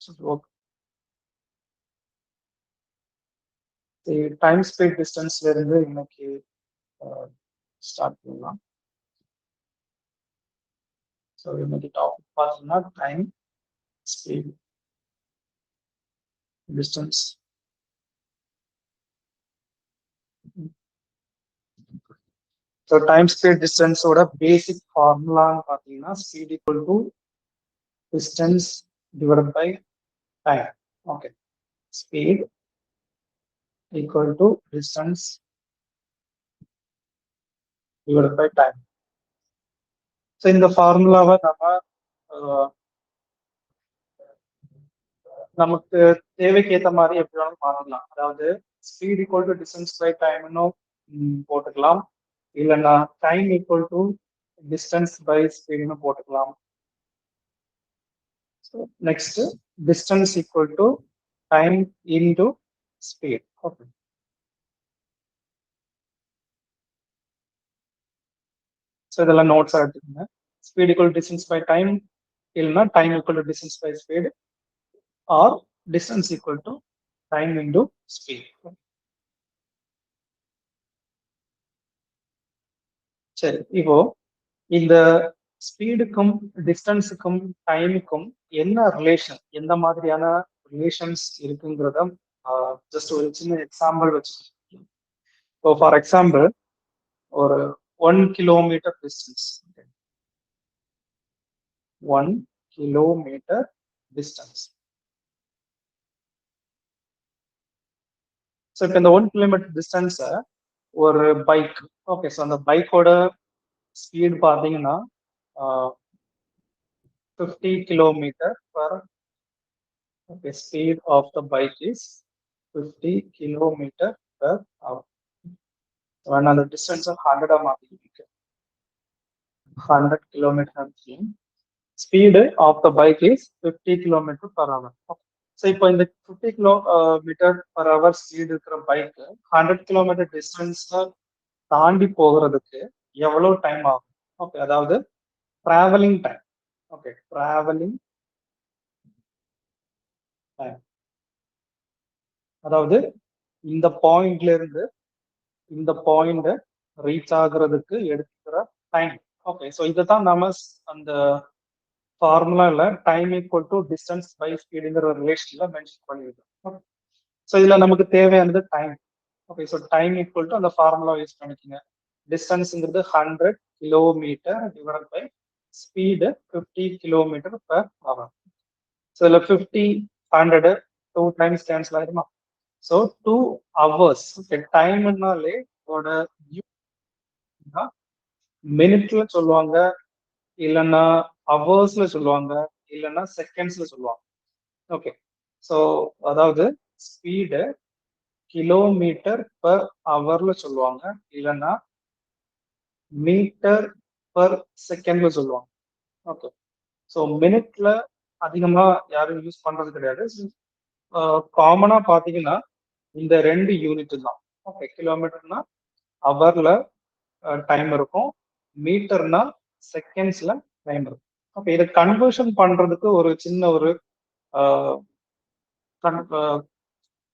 should work. The time speed distance இருந்து இன்னைக்கு start பண்ணலாம். ஸோ இன்னைக்கு டாபிக் பார்த்தீங்கன்னா time speed distance. So time speed டிஸ்டன்ஸோட பேசிக் ஃபார்முலான்னு பார்த்தீங்கன்னா speed equal to distance divided by time. Okay, speed equal to distance divided by time. So இந்த ஃபார்முலாவை நமக்கு தேவைக்கு ஏற்ற மாதிரி எப்படி வேணாலும் மாறலாம். அதாவது speed equal to distance by டைம்னு போட்டுக்கலாம், இல்லைன்னா time equal to distance by ஸ்பீட்னு போட்டுக்கலாம். Next distance equal to time into speed. Okay, so இதெல்லாம் நோட்ஸாக எடுத்துக்கோங்க. Speed equal distance by time, இல்லைன்னா time equal to distance by speed, or distance equal to time into speed. சரி, இப்போ இந்த ஸ்பீடுக்கும் டிஸ்டன்ஸுக்கும் டைமுக்கும் என்ன ரிலேஷன், எந்த மாதிரியான ரிலேஷன்ஸ் இருக்குங்கிறத ஜஸ்ட் ஒரு சின்ன எக்ஸாம்பிள் வச்சுக்கோங்க. இப்போ ஃபார் எக்ஸாம்பிள் ஒரு 1 kilometre distance, 1 kilometre distance. So இப்போ இந்த 1 கிலோமீட்டர் டிஸ்டன்ஸை ஒரு பைக், ஓகே, ஸோ அந்த பைக்கோட ஸ்பீட் பார்த்தீங்கன்னா 50 kilometer per, okay, speed of the bike is 50 kilometer per hour. So another distance of 100 100 kilometer. Speed of the bike is 50 kilometer per hour. Okay. So இப்போ இந்த 50 kilometer per hour speed இருக்கிற bike 100 kilometre distance தாண்டி போகிறதுக்கு எவ்வளவு time ஆகும்? Okay, அதாவது travelling time. Okay, travelling time, அதாவது இந்த பாயிண்ட்ல இருந்து இந்த பாயிண்ட் ரீச் ஆகுறதுக்கு எடுக்கிற டைம். ஓகே, ஸோ இதை தான் நம்ம அந்த ஃபார்முலால time equal to distance by ஸ்பீடுங்கிற ரிலேஷன்ல மென்ஷன் பண்ணியிருக்கோம். ஸோ இதுல நமக்கு தேவையானது time. Okay, so time equal to அந்த ஃபார்முலா யூஸ் பண்ணிக்கோங்க. டிஸ்டன்ஸ்ங்கிறது 100 kilometre divide by speed 50 kilometre per hour. So இதில் 50 100 2 டைம்ஸ் கேன்சல் ஆயிடுமா? So 2 hours. ஓகே, டைம்னாலே மினிட்ல சொல்லுவாங்க, இல்லைன்னா ஹவர்ஸ்ல சொல்லுவாங்க, இல்லைன்னா செகண்ட்ஸ்ல சொல்லுவாங்க. ஓகே, ஸோ அதாவது ஸ்பீடு கிலோமீட்டர் per ஹவர்ல சொல்லுவாங்க, இல்லைன்னா மீட்டர் per செகண்ட்ல சொல்லுவாங்க. ஓகே, ஸோ மினிட்ல அதிகமா யாரும் யூஸ் பண்றது கிடையாது. காமனா பாத்தீங்கன்னா இந்த 2 யூனிட் தான். ஓகே, கிலோமீட்டர்னா ஹவர்ல டைம் இருக்கும், மீட்டர்னா செகண்ட்ஸ்ல டைம் இருக்கும். ஓகே, இதை கன்வர்ஷன் பண்றதுக்கு ஒரு சின்ன ஒரு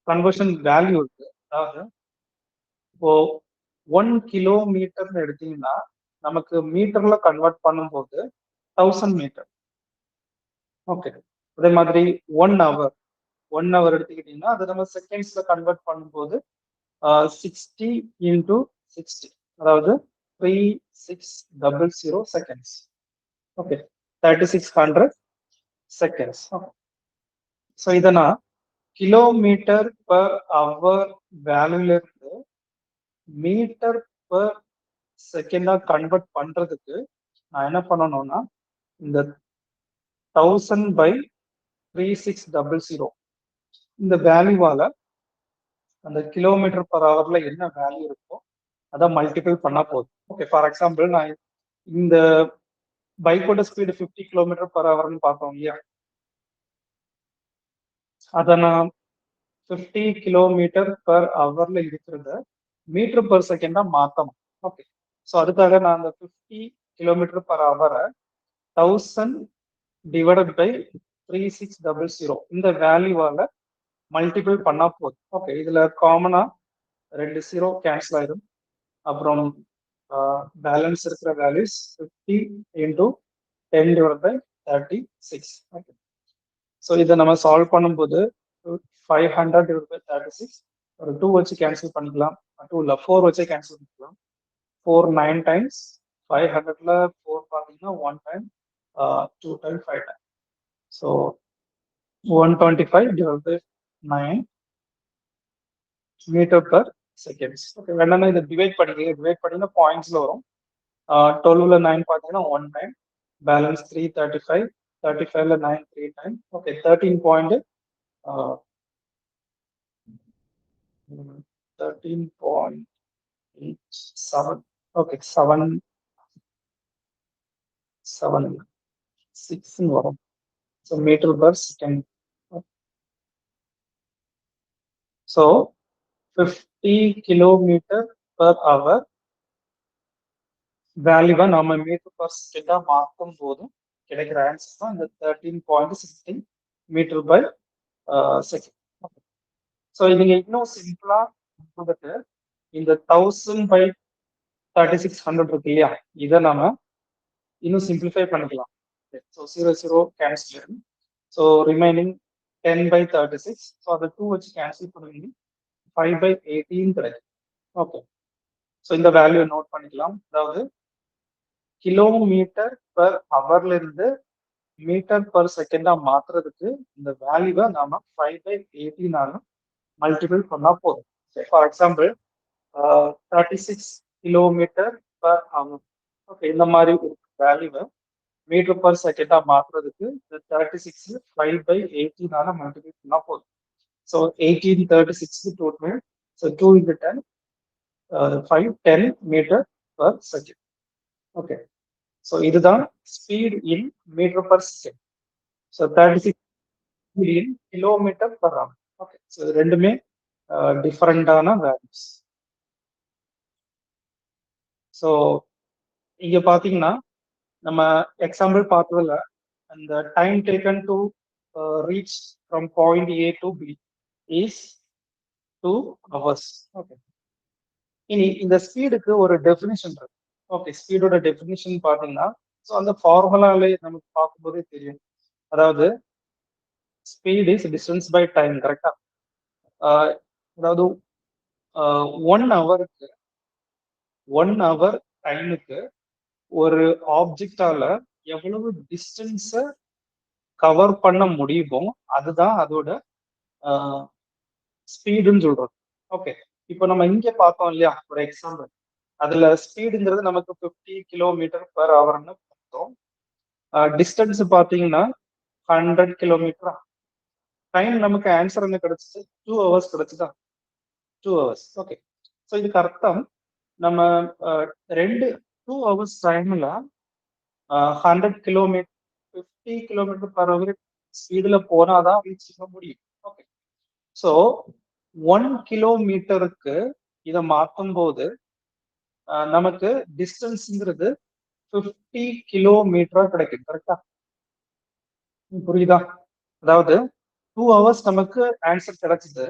கன்வர்ஷன் வேல்யூ இருக்கு. அதாவது இப்போ 1 கிலோமீட்டர்னு எடுத்தீங்கன்னா நமக்கு மீட்டர்ல கன்வெர்ட் பண்ணும்போது 1000 மீட்டர். ஓகே, அதே மாதிரி 1 ஹவர் எடுத்துக்கிட்டீங்கன்னா அதை நம்ம செகண்ட்ஸ்ல கன்வெர்ட் பண்ணும்போது 60 இன்டூ 60, அதாவது 3600 செகண்ட்ஸ். Okay, 3600 seconds. ஸோ இதை நான் கிலோமீட்டர் per ஹவர் வேல்யூல இருந்து மீட்டர் per செகண்டா கன்வெர்ட் பண்றதுக்கு நான் என்ன பண்ணணும்னா இந்த 1000/3600 இந்த வேல்யூவால அந்த கிலோமீட்டர் per ஹவர்ல என்ன வேல்யூ இருக்கோ அதை மல்டிபிள் பண்ணா போதும். ஓகே, ஃபார் எக்ஸாம்பிள் நான் இந்த பைக்கோட ஸ்பீடு 50 கிலோமீட்டர் per ஹவர்னு பார்த்தோம் இல்லையா, அதை நான் 50 கிலோமீட்டர் per ஹவர்ல இருக்கிறத மீட்டர் per செகண்டா மாத்தணும். ஓகே, ஸோ அதுக்காக நான் அந்த 50 கிலோமீட்டர் per ஹவரை 1000 டிவைடட் பை 3600 இந்த வேல்யூவால மல்டிபிள் பண்ணா போதும். ஓகே, இதுல காமனா 2 0 கேன்சல் ஆயிடும். அப்புறம் பேலன்ஸ் இருக்கிற values 50 into 10 divide by 36. Okay, so இதை நம்ம சால்வ் பண்ணும்போது 500 டிவைட் பை 36 ஒரு 2 வச்சு கேன்சல் பண்ணிக்கலாம். 2 இல்லை 4 வச்சே கேன்சல் பண்ணிக்கலாம். 4 9 டைம்ஸ் 500ல 4 பார்த்தீங்கன்னா 1 time 2 time 5 time. So 125 divided by 9 meter per seconds. Okay, வேணா இதை டிவைட் பண்ணிங்கன்னா பாயிண்ட்ஸ்ல வரும். 12ல 9 பார்த்தீங்கன்னா 1 டைம், பேலன்ஸ் 335, 35ல 9 3 டைம். ஓகே, 13.7. ஓகே, 7.6 வரும். So metre per second. So 50 kilometre per hour வேல்யூவா நம்ம மீட்டர் பர் செகண்டா மாற்றும் போதும் கிடைக்கிற ஆன்சர் தான் இந்த 13.16 மீட்டர் பை செகண்ட். ஸோ இதுங்க இன்னும் சிம்பிளா கொடுத்துட்டு இந்த 1000/3600 இருக்கு இல்லையா, இதை நம்ம இன்னும் சிம்பிளிஃபை பண்ணிக்கலாம். So 0 cancel. So remaining 10/36. So அதை 2 வச்சு கேன்சல் பண்ணுவீங்க 5/18 கிடைக்கும். ஓகே, ஸோ இந்த வேல்யூ நோட் பண்ணிக்கலாம். அதாவது கிலோமீட்டர் பர் ஹவர்ல இருந்து மீட்டர் பர் செகண்டா மாத்துறதுக்கு இந்த வேல்யூவை நாம 5/18 மல்டிபிள் பண்ணா போதும். For example 36 kilometre per hour. Okay, இந்த மாதிரி ஒரு வேல்யூவை மீட்டர் பர் செகண்டா மாத்துறதுக்கு இந்த 36 5/18 மல்டிபிள் பண்ணா போதும். So 1836 total. So 2 into 10 5 10 metre per second. Okay, so இதுதான் speed in metre per second. So 36 in kilometre per hour. Okay, so ரெண்டுமே டிஃபரெண்டான வேல்யூஸ். ஸோ இங்க பாத்தீங்கன்னா நம்ம எக்ஸாம்பிள் பார்த்ததுல அந்த time taken to reach from point A to B is 2 hours. Okay, இனி இந்த ஸ்பீடுக்கு ஒரு டெஃபினிஷன் இருக்கு. ஓகே, ஸ்பீடோட டெஃபினிஷன் பாத்தீங்கன்னா ஸோ அந்த ஃபார்முலாலே நமக்கு பார்க்கும்போதே தெரியும். அதாவது speed is distance by time. கரெக்டா? அதாவது 1 ஹவர் டைமுக்கு ஒரு ஆப்ஜெக்டால எவ்வளவு டிஸ்டன்ஸ கவர் பண்ண முடியுமோ அதுதான் அதோட ஸ்பீடுன்னு சொல்றோம். ஓகே, இப்போ நம்ம இங்க பார்த்தோம் இல்லையா ஒரு எக்ஸாம்பிள், அதுல ஸ்பீடுங்கிறது நமக்கு 50 கிலோமீட்டர் பர் ஹவர்னு பார்த்தோம். டிஸ்டன்ஸ் பார்த்தீங்கன்னா 100 கிலோமீட்டர். டைம் நமக்கு ஆன்சர் என்ன கிடைச்சிச்சு? 2 hours கிடைச்சுதா? 2 hours. ஓகே, ஸோ இதுக்கு அர்த்தம் நம்ம 2 hours டைம்ல 100 கிலோமீட்டர் 50 கிலோமீட்டர் பர் ஹவர் ஸ்பீடுல போனாதான் ரீச் பண்ண முடியும். ஓகே, ஸோ 1 கிலோமீட்டருக்கு இதை மாற்றும் போது நமக்கு டிஸ்டன்ஸ்ங்கிறது 50 கிலோமீட்டரா கிடைக்கும். கரெக்டா? புரியுதா? அதாவது 2 hours நமக்கு ஆன்சர் கிடைச்சது.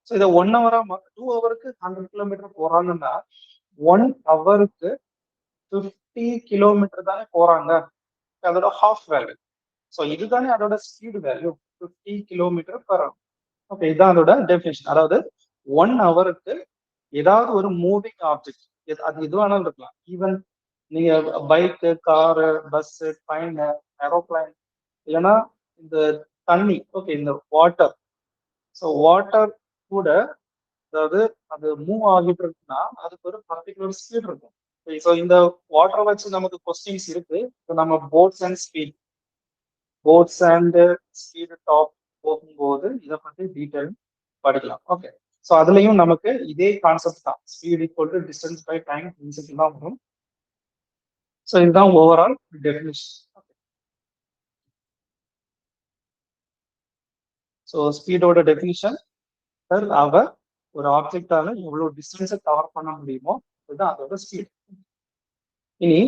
ஸோ இதை 1 hour 2 ஹவருக்கு 100 கிலோமீட்டர் போறாங்கன்னா 1 ஹவருக்கு 50 கிலோமீட்டர் தானே போறாங்க. அதோட ஹாஃப் வேல்யூ. ஸோ இதுதானே அதோட speed value 50 kilometre per hour. Okay, இதுதான் அதோட டெஃபினேஷன். அதாவது 1 ஹவருக்கு ஏதாவது ஒரு மூவிங் ஆப்ஜெக்ட், அது எதுவானாலும் இருக்கலாம். ஈவன் நீங்க bike, car, bus, train, aeroplane, இல்லைன்னா இந்த தண்ணி. ஓகே, இந்த வாட்டர். ஸோ வாட்டர் கூட அதாவது அது மூவ் ஆகிட்டு இருக்குன்னா அதுக்கு ஒரு பர்டிகுலர் ஸ்பீட் இருக்கும். ஸோ இந்த வாட்டரை வச்சு நமக்கு கொஸ்டின்ஸ் இருக்கு. நம்ம போட்ஸ் அண்ட் ஸ்பீடு டாப் போகும்போது இதை பத்தி டீட்டெயில் படிக்கலாம். ஓகே, ஸோ அதுலயும் நமக்கு இதே கான்செப்ட் தான், speed equal to distance by time தான் வரும். ஸோ இதுதான் ஓவரால் டெஃபினிஷன். ஸோ ஸ்பீடோட டெஃபினிஷன் பர் ஹவர் ஒரு ஆப்ஜெக்டால எவ்வளவு டிஸ்டன்ஸை கவர் பண்ண முடியுமோ அதுதான் அதோட ஸ்பீட். இனி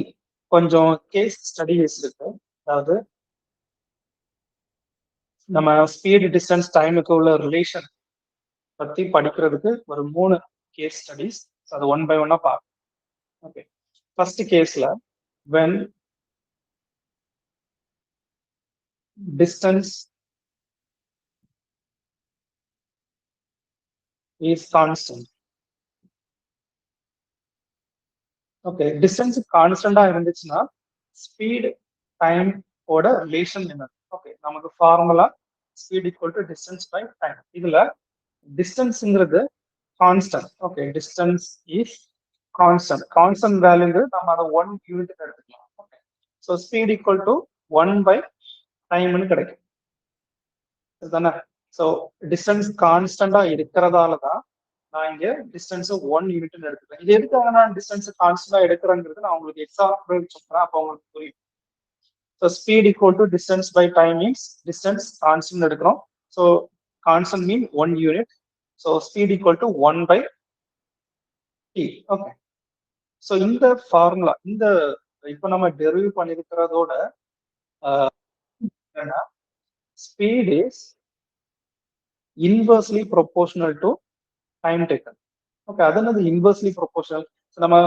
கொஞ்சம் கேஸ் ஸ்டடிஸ் இருக்கு. அதாவது நம்ம ஸ்பீடு டிஸ்டன்ஸ் டைமுக்கு உள்ள ரிலேஷன் பத்தி படிக்கிறதுக்கு ஒரு 3 கேஸ் ஸ்டடிஸ், அது ஒன் பை ஒன்னா பார்க்கலாம். ஓகே, ஃபர்ஸ்ட் கேஸ்ல when distance is constant. Okay, distance கான்ஸ்டன்டா இருந்துச்சுன்னா ஸ்பீட் டைம் ஓட ரிலேஷன் என்ன? ஓகே, நமக்கு formula speed equal to distance by time. இதுல டிஸ்டன்ஸ்ங்கிறது constant. Okay, distance is constant. Constant வேல்யூங்கிறது நம்ம அதை 1 யூனிட் எடுத்துக்கலாம். Okay, so speed equal to 1 by டைம்னு கிடைக்கும். இதுதானே? ஸோ டிஸ்டன்ஸ் கான்ஸ்டன்டா இருக்கிறதால தான் நான் இங்க டிஸ்டன்ஸ் 1 யூனிட்னு எடுத்துக்கிறேன். இது எதுக்காக நான் டிஸ்டன்ஸ் கான்ஸ்டன்டா எடுக்கிறேங்கிறது நான் உங்களுக்கு எக்ஸாம்பிள் சொல்றேன், அப்போ உங்களுக்கு புரியும். So speed equal to distance by time means distance constant எடுக்கிறோம். So constant mean 1 unit. So speed equal to 1 by T. Okay, so இந்த ஃபார்முலா இந்த இப்போ நம்ம டெரிவ் பண்ணிருக்கிறதோட speed is inversely proportional to time taken. Okay, அது என்னது inversely proportional? நம்ம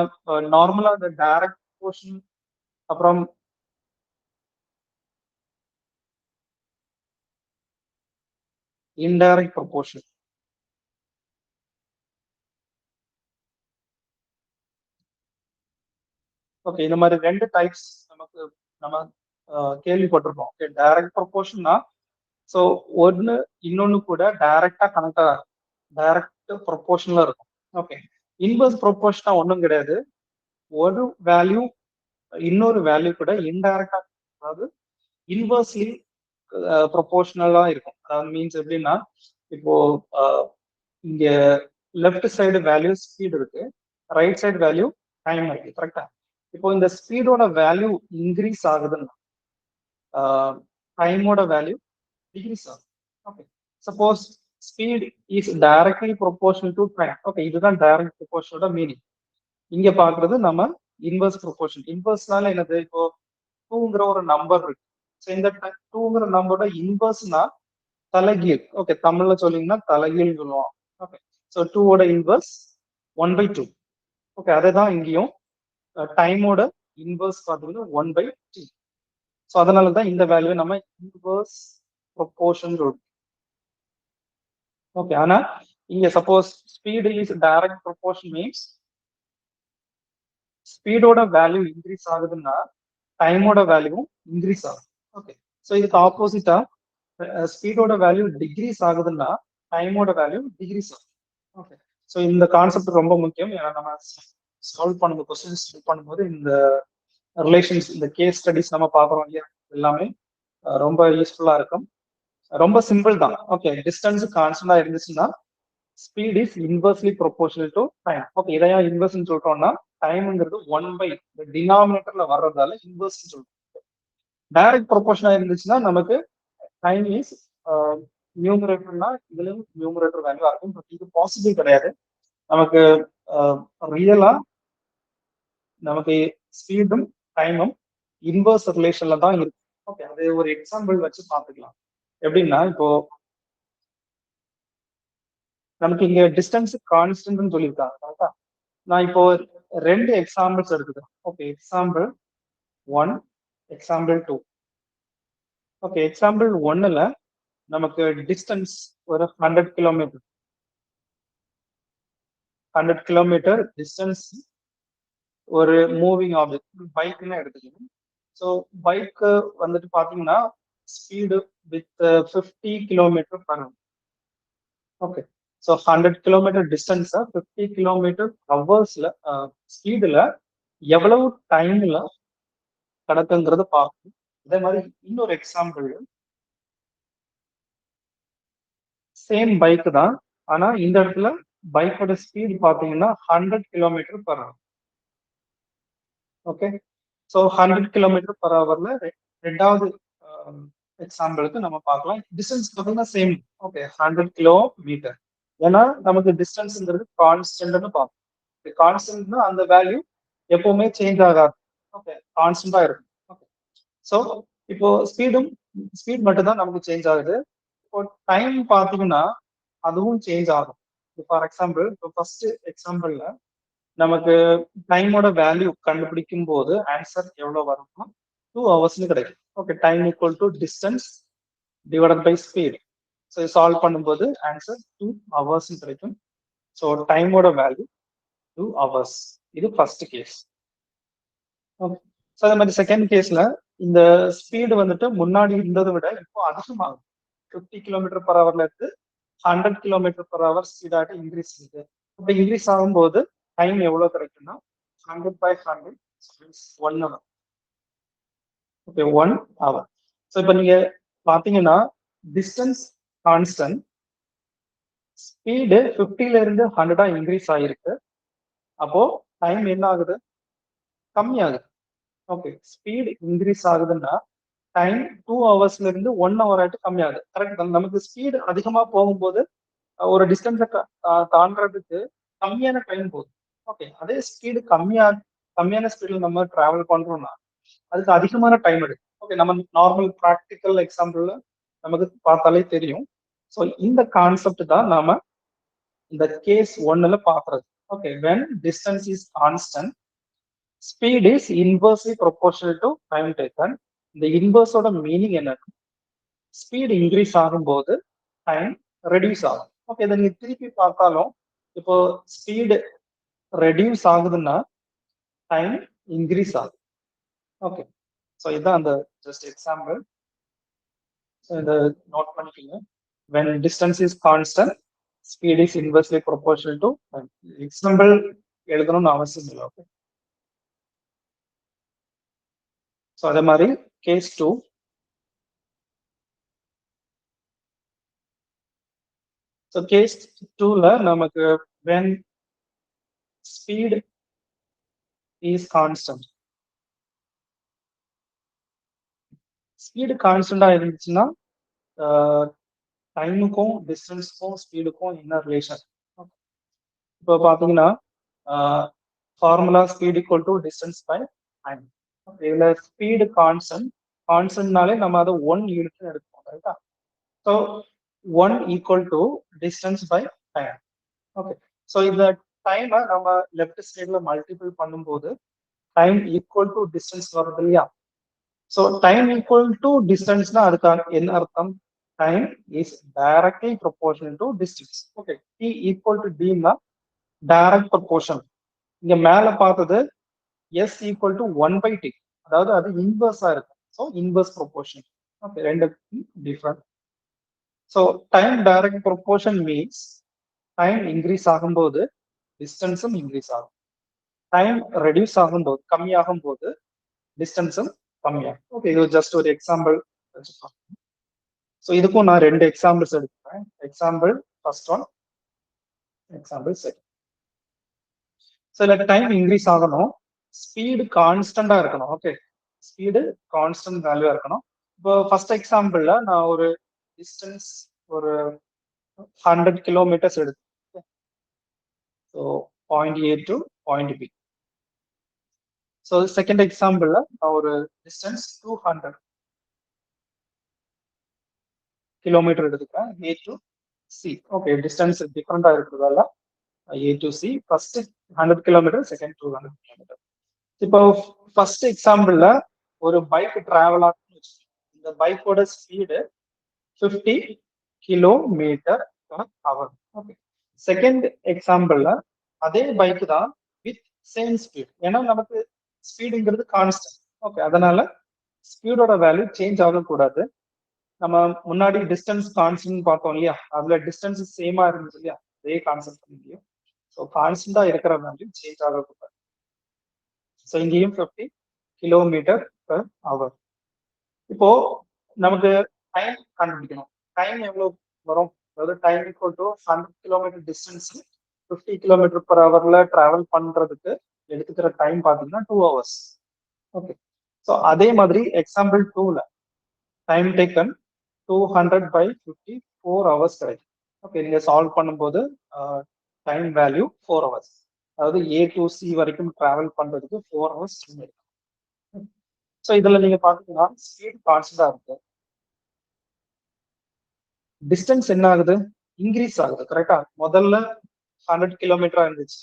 நார்மலா இந்த டைரக்ட் ப்ரொபோர்ஷன் அப்புறம் இன்டைரக்ட் ப்ரொபோர்ஷன். ஓகே, இந்த மாதிரி 2 டைப்ஸ் நமக்கு நம்ம கேள்விப்பட்டிருக்கோம். ஓகே, டைரக்ட் ப்ரொபோர்ஷன்னா ஸோ ஒன்னு இன்னொன்னு கூட டைரக்டா கனெக்ட் ஆகும், டைரக்ட் ப்ரொபோர்ஷன்ல இருக்கும். ஓகே, இன்வெர்ஸ் ப்ரொபோர்ஷனா ஒன்றும் கிடையாது. ஒரு வேல்யூ இன்னொரு வேல்யூ கூட இன்டைரக்டா, அதாவது இன்வெர்ஸ்லி ப்ரொபோர்ஷனலா இருக்கும். அதாவது மீன்ஸ் எப்படின்னா, இப்போ இங்க லெஃப்ட் சைடு வேல்யூ ஸ்பீட் இருக்கு, ரைட் சைடு வேல்யூ டைம் இருக்கு. கரெக்டா? இப்போ இந்த ஸ்பீடோட வேல்யூ இன்க்ரீஸ் ஆகுதுன்னா டைமோட வேல்யூ டிக்ரீஸ் ஆகும். Okay, suppose speed is directly proportional to time. Okay, இதுதான் டைரக்ட் ப்ரொபோர்ஷனோட மீனிங். இங்க பாக்குறது நம்ம இன்வெர்ஸ் ப்ரொபோர்ஷன். இன்வெர்ஸ்னால என்னது? இப்போ 2ங்கிற ஒரு நம்பர் இருக்கு. ஸோ இந்த 2ங்கிற நம்பரோட இன்வெர்ஸ்னா தலைகீழ். ஓகே, தமிழ்ல சொல்லீங்கன்னா தலைகீழ் சொல்லுவோம். ஓகே, ஸோ 2ஓட இன்வெர்ஸ் 1/2. ஓகே, அதே தான் இங்கேயும் டைமோட இன்வெர்ஸ் பார்த்தீங்கன்னா 1/t. ஸோ அதனால தான் இந்த வேல்யூ நம்ம இன்வெர்ஸ் ப்ரொபோர்ஷன் சொல்றோம். ஓகே, ஆனா இங்க suppose speed is direct proportion means ஸ்பீடோட வேல்யூ இன்க்ரீஸ் ஆகுதுன்னா டைமோட வேல்யூ இன்க்ரீஸ் ஆகும். ஓகே, ஸோ இதுக்கு ஆப்போசிட்டா ஸ்பீடோட வேல்யூ டிக்ரீஸ் ஆகுதுன்னா டைமோட வேல்யூ டிக்ரீஸ் ஆகும். ஓகே, ஸோ இந்த கான்செப்ட் ரொம்ப முக்கியம். ஏன்னா நம்ம சால்வ் பண்ணும்போது, கொஸ்டின் சால்வ் பண்ணும்போது இந்த ரிலேஷன்ஸ், இந்த கேஸ் ஸ்டடிஸ் நம்ம பார்க்குறோம் இல்லையா, எல்லாமே ரொம்ப யூஸ்ஃபுல்லா இருக்கும். ரொம்ப சிம்பிள் தான். ஓகே, டிஸ்டன்ஸ் கான்ஸ்டன்டா இருந்துச்சுன்னா speed is inversely proportional to time. Okay, இதையா இன்வெர்ஸ்னு சொல்றோம்னா டைம்ங்கிறது 1/, டினாமினேட்டர்ல வர்றதால இன்வெர்ஸ் சொல்றோம். டைரக்ட் ப்ரொபோர்ஷனா இருந்துச்சுன்னா நமக்கு டைம் இஸ் நியூமரேட்டர்னா இதுலயும் நியூமரேட்டர் வேல்யூ இருக்கும். பட் இது பாசிபிள் கிடையாது. நமக்கு ரியலா நமக்கு ஸ்பீடும் டைமும் இன்வெர்ஸ் ரிலேஷன்ல தான் இருக்கு. ஓகே, அது ஒரு எக்ஸாம்பிள் வச்சு பார்த்துக்கலாம். எப்படின்னா, இப்போ நமக்கு இங்க டிஸ்டன்ஸ் கான்ஸ்டன்ட்னு சொல்லியிருக்காங்க. கரெக்டா? நான் இப்போ 2 எக்ஸாம்பிள்ஸ் எடுத்துக்கிறேன். Okay, example 1, example 2. Okay, example 1ல நமக்கு டிஸ்டன்ஸ் ஒரு 100 கிலோமீட்டர். 100 கிலோமீட்டர் டிஸ்டன்ஸ் ஒரு மூவிங் ஆப்ஜெக்ட், பைக்னு எடுத்துக்கணும். ஸோ பைக்கு வந்துட்டு பாத்தீங்கன்னா speed with 50 kilometre per hour. Okay, so 100 kilometre டிஸ்டன்ஸை 50 கிலோமீட்டர் ஹவர்ஸ்ல ஸ்பீடுல எவ்வளவு டைம்ல கடக்குங்கிறத பார்க்கணும். அதே மாதிரி இன்னொரு எக்ஸாம்பிள், சேம் பைக் தான், ஆனா இந்த இடத்துல பைக்கோட ஸ்பீடு பாத்தீங்கன்னா 100 kilometre per hour. Okay, so 100 kilometre per ஹவர்ல ரெண்டாவது எக்ஸாம்பிளுக்கு நம்ம பார்க்கலாம். டிஸ்டன்ஸ் பார்த்தீங்கன்னா சேம். Okay, 100 kilometre. ஏன்னா நமக்கு டிஸ்டன்ஸ்ங்கிறது கான்ஸ்டன்ட்னு பார்ப்போம். கான்ஸ்டன்ட்னா அந்த வேல்யூ எப்பவுமே சேஞ்ச் ஆகாது. ஓகே, கான்ஸ்டன்டா இருக்கும். ஓகே, ஸோ இப்போ ஸ்பீடும் ஸ்பீட் மட்டும் தான் நமக்கு சேஞ்ச் ஆகுது. இப்போ டைம் பாத்தீங்கன்னா அதுவும் சேஞ்ச் ஆகும். ஃபார் எக்ஸாம்பிள் இப்போ ஃபர்ஸ்ட் எக்ஸாம்பிள்ல நமக்கு டைமோட வேல்யூ கண்டுபிடிக்கும் போது ஆன்சர் எவ்வளவு வரும்னா 2 ஹவர்ஸ்னு கிடைக்கும். Okay, time equal to distance divided by speed. So solve பண்ணும்போது ஆன்சர் 2 ஹவர்ஸ் கிடைக்கும். ஸோ டைமோட வேல்யூ 2 ஹவர்ஸ். இது ஃபர்ஸ்ட் கேஸ். ஓகே, ஸோ அதே மாதிரி செகண்ட் கேஸ்ல இந்த ஸ்பீடு வந்துட்டு முன்னாடி இருந்ததை விட இப்போ அதிகமாகும். 50 கிலோமீட்டர் பர் ஹவர்ல இருந்து 100 கிலோமீட்டர் பர் ஹவர் ஸ்பீடாக இன்க்ரீஸ் ஆகுது. அப்படி இன்க்ரீஸ் ஆகும்போது டைம் எவ்வளவு கிடைக்கும்னா 100 by 100 1 hour. Okay, 1 hour. So இப்போ நீங்க பாத்தீங்கன்னா டிஸ்டன்ஸ் கான்ஸ்டன்ட், ஸ்பீடு 50ல இருந்து 100 இன்க்ரீஸ் ஆயிருக்கு. அப்போ டைம் என்ன ஆகுது? கம்மியாகுது. ஓகே, ஸ்பீடு இன்க்ரீஸ் ஆகுதுன்னா டைம் 2 ஹவர்ஸ்ல இருந்து 1 hour ஆயிட்டு கம்மியாகுது. கரெக்ட் தான். நமக்கு ஸ்பீடு அதிகமா போகும்போது ஒரு டிஸ்டன்ஸை தாண்டறதுக்கு கம்மியான டைம் போகுது. ஓகே, அதே ஸ்பீடு கம்மியான ஸ்பீட்ல நம்ம டிராவல் பண்றோம்னா அதுக்கு அதிகமான டைம் எடுக்கும். ஓகே, நம்ம நார்மல் ப்ராக்டிக்கல் எக்ஸாம்பிள்ல நமக்கு பார்த்தாலே தெரியும். ஸோ இந்த கான்செப்ட் தான் நாம இந்த கேஸ் 1ல பாக்குறது. Okay, when distance is constant, speed is inversely proportional to time taken. இந்த இன்வர்ஸோட மீனிங் என்ன? ஸ்பீட் இன்க்ரீஸ் ஆகும்போது டைம் ரெடியூஸ் ஆகும். ஓகே, இதை நீங்க திருப்பி பார்த்தாலும் இப்போ ஸ்பீடு ரெடியூஸ் ஆகுதுன்னா டைம் இன்க்ரீஸ் ஆகுது. ஓகே, ஸோ இதுதான் அந்த ஜஸ்ட் எக்ஸாம்பிள். இதை நோட் பண்ணிக்கோங்க. when distance is constant, speed is inversely proportional to time. Example எழுதணும்னு அவசியம் இல்லை. ஓகே, ஸோ அதே மாதிரி கேஸ் 2. ஸோ கேஸ் 2ல நமக்கு when speed is constant, ஸ்பீடு கான்ஸ்டன்டா இருந்துச்சுன்னா டைமுக்கும் டிஸ்டன்ஸுக்கும் ஸ்பீடுக்கும் என்ன ரிலேஷன்? இப்போ பாத்தீங்கன்னா formula speed equal to distance by time. இதுல ஸ்பீடு கான்ஸ்டன்ட்னாலே நம்ம அதை 1 யூனிட் எடுப்போம். ரைட்டா? So 1 equal to distance by time. Okay, so இந்த டைமை நம்ம லெஃப்ட் சைட்ல மல்டிபிள் பண்ணும்போது டைம் ஈக்குவல் டு டிஸ்டன்ஸ் வருது இல்லையா? ஸோ டைம் ஈக்குவல் டு டிஸ்டன்ஸ்னா அதுக்கான என்ன அர்த்தம்? Time is directly proportional to distance. Okay, T equal to டினா டைரக்ட் ப்ரொபோர்ஷன். இங்க மேல பார்த்தது எஸ் ஈக்குவல் டு 1/t, அதாவது அது இன்வர்ஸா இருக்கு. So inverse proportion. ஓகே, ரெண்டு different. So time direct proportion means time increase ஆகும்போது டிஸ்டன்ஸும் இன்க்ரீஸ் ஆகும். டைம் ரெடியூஸ் ஆகும்போது கம்மியாகும் போது டிஸ்டன்ஸும் கம்மியாகும். ஓகே, இது ஜஸ்ட் ஒரு எக்ஸாம்பிள். ஸோ இதுக்கும் நான் 2 எக்ஸாம்பிள்ஸ் எடுக்கிறேன். Example first one, example second. So இல்லை டைம் இன்க்ரீஸ் ஆகணும், ஸ்பீடு கான்ஸ்டண்டா இருக்கணும். ஓகே, ஸ்பீடு கான்ஸ்டன்ட் வேல்யூவா இருக்கணும். இப்போ ஃபர்ஸ்ட் எக்ஸாம்பிள்ல நான் ஒரு டிஸ்டன்ஸ் ஒரு 100 கிலோமீட்டர்ஸ் எடுத்தேன். So point A to point B. So second எக்ஸாம்பிள்ல நான் ஒரு டிஸ்டன்ஸ் 200 கிலோமீட்டர் எடுத்துக்கிறேன், A to C. Okay, distance டிஃப்ரெண்டா இருக்கிறதால A to C. First 100 kilometre, second 200 kilometre. இப்போ ஃபர்ஸ்ட் எக்ஸாம்பிள்ல ஒரு பைக் டிராவல் ஆகுன்னு வச்சுக்கோங்க. இந்த பைக்கோட speed 50 kilometre per hour. Okay, second எக்ஸாம்பிள்ல அதே பைக் தான் வித் சேம் ஸ்பீட். ஏன்னா நமக்கு ஸ்பீடுங்கிறது கான்ஸ்டன்ட். ஓகே, அதனால ஸ்பீடோட வேல்யூ சேஞ்ச் ஆகக்கூடாது. நம்ம முன்னாடி டிஸ்டன்ஸ் கான்ஸ்டன்ட் பார்த்தோம் இல்லையா? அதுல டிஸ்டன்ஸ் சேமா இருந்துச்சு இல்லையா? அதே கான்செப்ட் இல்லையா? ஸோ கான்ஸ்டன்டா இருக்கிற வேல்யூ சேஞ்ச் ஆகக்கூடாது. ஸோ இங்கேயும் 50 கிலோமீட்டர் பர் ஹவர். இப்போ நமக்கு டைம் கண்டுபிடிக்கணும். டைம் எவ்வளவு வரும்? அதாவது time equal to 100 kilometre distance 50 kilometre per ஹவர்ல டிராவல் பண்றதுக்கு எடுத்துக்கிற டைம் பாத்தீங்கன்னா 2 ஹவர்ஸ். ஓகே, ஸோ அதே மாதிரி எக்ஸாம்பிள் 2ல டைம் டேக்கன் 200 by 50 4 ஹவர்ஸ் கிடைக்கும். ஓகே, நீங்க சால்வ் பண்ணும்போது டைம் வேல்யூ 4 ஹவர்ஸ். அதாவது ஏ டு சி வரைக்கும் டிராவல் பண்றதுக்கு 4 ஹவர்ஸ் டைம் எடுக்கும். ஸோ இதுல நீங்க பாத்தீங்கன்னா ஸ்பீட் கான்ஸ்டன்டா இருக்கு, டிஸ்டன்ஸ் என்ன ஆகுது, இன்க்ரீஸ் ஆகுது. கரெக்டா? முதல்ல 100 கிலோமீட்டரா இருந்துச்சு,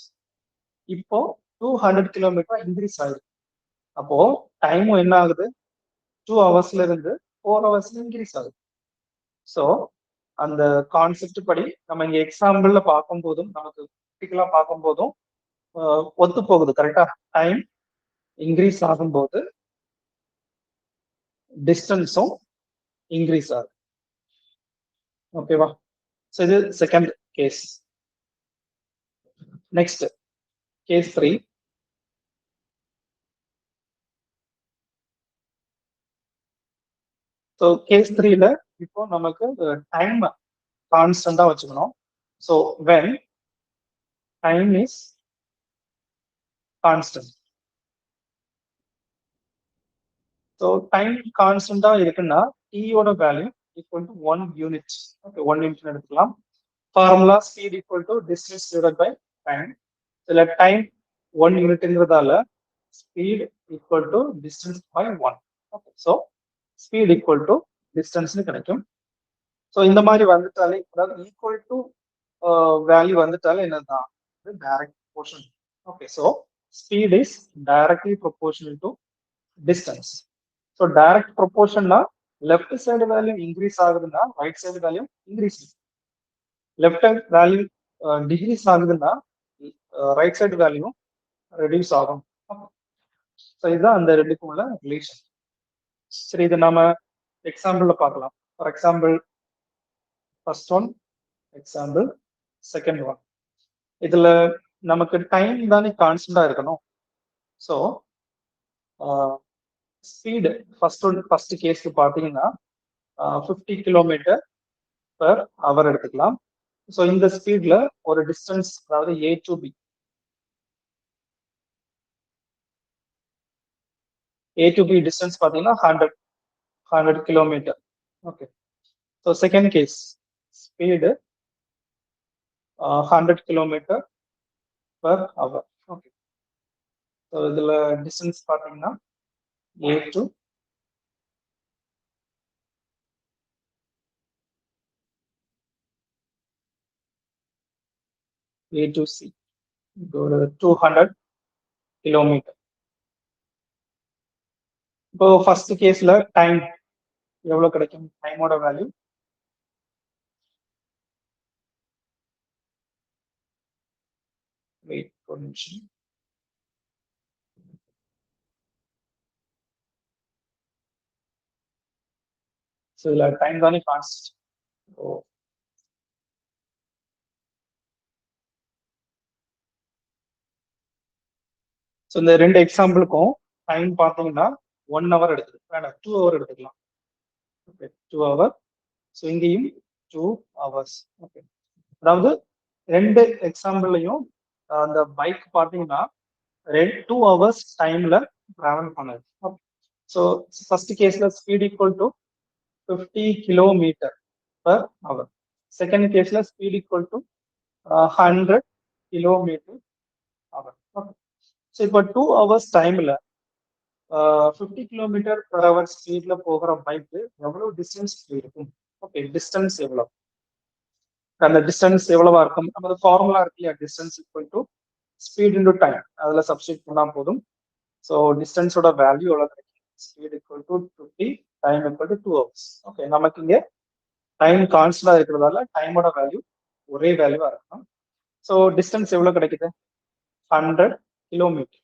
இப்போ 200 கிலோமீட்டரா இன்க்ரீஸ் ஆகுது. அப்போ டைமும் என்ன ஆகுது, 2 ஹவர்ஸ்ல இருந்து 4 ஹவர்ஸ்ல இன்க்ரீஸ் ஆகுது. ஸோ அந்த கான்செப்ட் படி நம்ம இங்க எக்ஸாம்பிள்ல பார்க்கும் போதும் நமக்கு ப்ராக்டிக்கலா பார்க்கும் போதும் ஒத்து போகுது. கரெக்டா? டைம் இன்க்ரீஸ் ஆகும்போது டிஸ்டன்ஸும் இன்க்ரீஸ் ஆகுது. ஓகேவா? ஸோ இது second case. Next case 3. So case 3ல இப்போ நமக்கு டைம் கான்ஸ்டன்டா வச்சுக்கணும். So when time is constant. So time கான்ஸ்டன்டா இருக்குன்னா டீயோட value equal to 1 unit. Okay, 1 unit எடுத்துக்கலாம். Formula speed equal to distance divided by time. இதுல டைம் 1 யூனிட்ங்கிறதால speed equal to distance by 1. Okay, so speed equal to டிஸ்டன்ஸ்னு கிடைக்கும். So இந்த மாதிரி வந்துட்டாலே, அதாவது ஈக்குவல் டு வேல்யூ வந்துட்டாலே என்னதான், direct proportional. Okay, so speed is directly proportional to distance. So direct ப்ரொபோர்ஷன்னா லெஃப்ட் சைடு வேல்யூ இன்க்ரீஸ் ஆகுதுன்னா right side value increase. Left hand value decrease ஆகுதுன்னா ரைட் சைடு வேல்யூ ரெடியூஸ் ஆகும். So இதுதான் அந்த ரெண்டுக்கும் உள்ள ரிலேஷன். சரி, இதை நாம எக்ஸாம்பிள்ல பார்க்கலாம். For example first one, example second one. இதுல நமக்கு டைம் தானே கான்ஸ்டன்டா இருக்கணும். ஸோ ஸ்பீடு ஃபர்ஸ்ட் கேஸ்க்கு பார்த்தீங்கன்னா 50 கிலோமீட்டர் பர் ஹவர் எடுத்துக்கலாம். ஸோ இந்த ஸ்பீட்ல ஒரு டிஸ்டன்ஸ், அதாவது ஏ டு பி, டிஸ்டன்ஸ் பார்த்தீங்கன்னா 100 kilometre. Okay, so second case speed 100 kilometre per hour. Okay, so இதுல டிஸ்டன்ஸ் பார்த்தீங்கன்னா ஏ டு சி, ஒரு 200 கிலோமீட்டர். இப்போ ஃபர்ஸ்ட் கேஸ்ல டைம் எவ்வளவு கிடைக்கும், டைமோட வேல்யூ வெயிட் ஒரு நிமிஷம். ஸோ இதுல டைம் தானே கான்ஸ்ட். ஸோ இந்த ரெண்டு எக்ஸாம்பிளுக்கும் டைம் பார்த்தீங்கன்னா 1 ஹவர் எடுக்குது, வேண்டாம் 2 ஹவர் எடுத்துக்கலாம். Okay, 2 hour. ஸோ இங்கேயும் 2 ஹவர்ஸ். ஓகே, அதாவது ரெண்டு எக்ஸாம்பிள்லையும் அந்த பைக் பார்த்தீங்கன்னா 2 ஹவர்ஸ் டைம்ல டிராவல் பண்ணுது. ஸோ ஃபர்ஸ்ட் கேஸ்ல speed equal to 50 kilometre per hour. Second கேஸ்ல speed equal to 100 kilometre hour. Okay, so இப்போ 2 ஹவர்ஸ் டைம்ல 50 கிலோமீட்டர் பர் ஹவர் ஸ்பீட்ல போகிற பைக்கு எவ்வளவு டிஸ்டன்ஸ் போயிருக்கும்? ஓகே, டிஸ்டன்ஸ் எவ்வளவு, அந்த டிஸ்டன்ஸ் எவ்வளவா இருக்கும்? நமக்கு ஃபார்முலா இருக்கு இல்லையா, distance equal to speed into time. அதுல சப்ஸ்டிட் பண்ணா போதும். ஸோ டிஸ்டன்ஸோட வேல்யூ எவ்வளவு கிடைக்கும்? Speed equal to 50, time equal to 2 hours. Okay, நமக்கு இங்க டைம் கான்ஸ்டன்டா இருக்கிறதால டைமோட வேல்யூ ஒரே வேல்யூவா இருக்கும். ஸோ டிஸ்டன்ஸ் எவ்வளவு கிடைக்குது? 100 kilometre.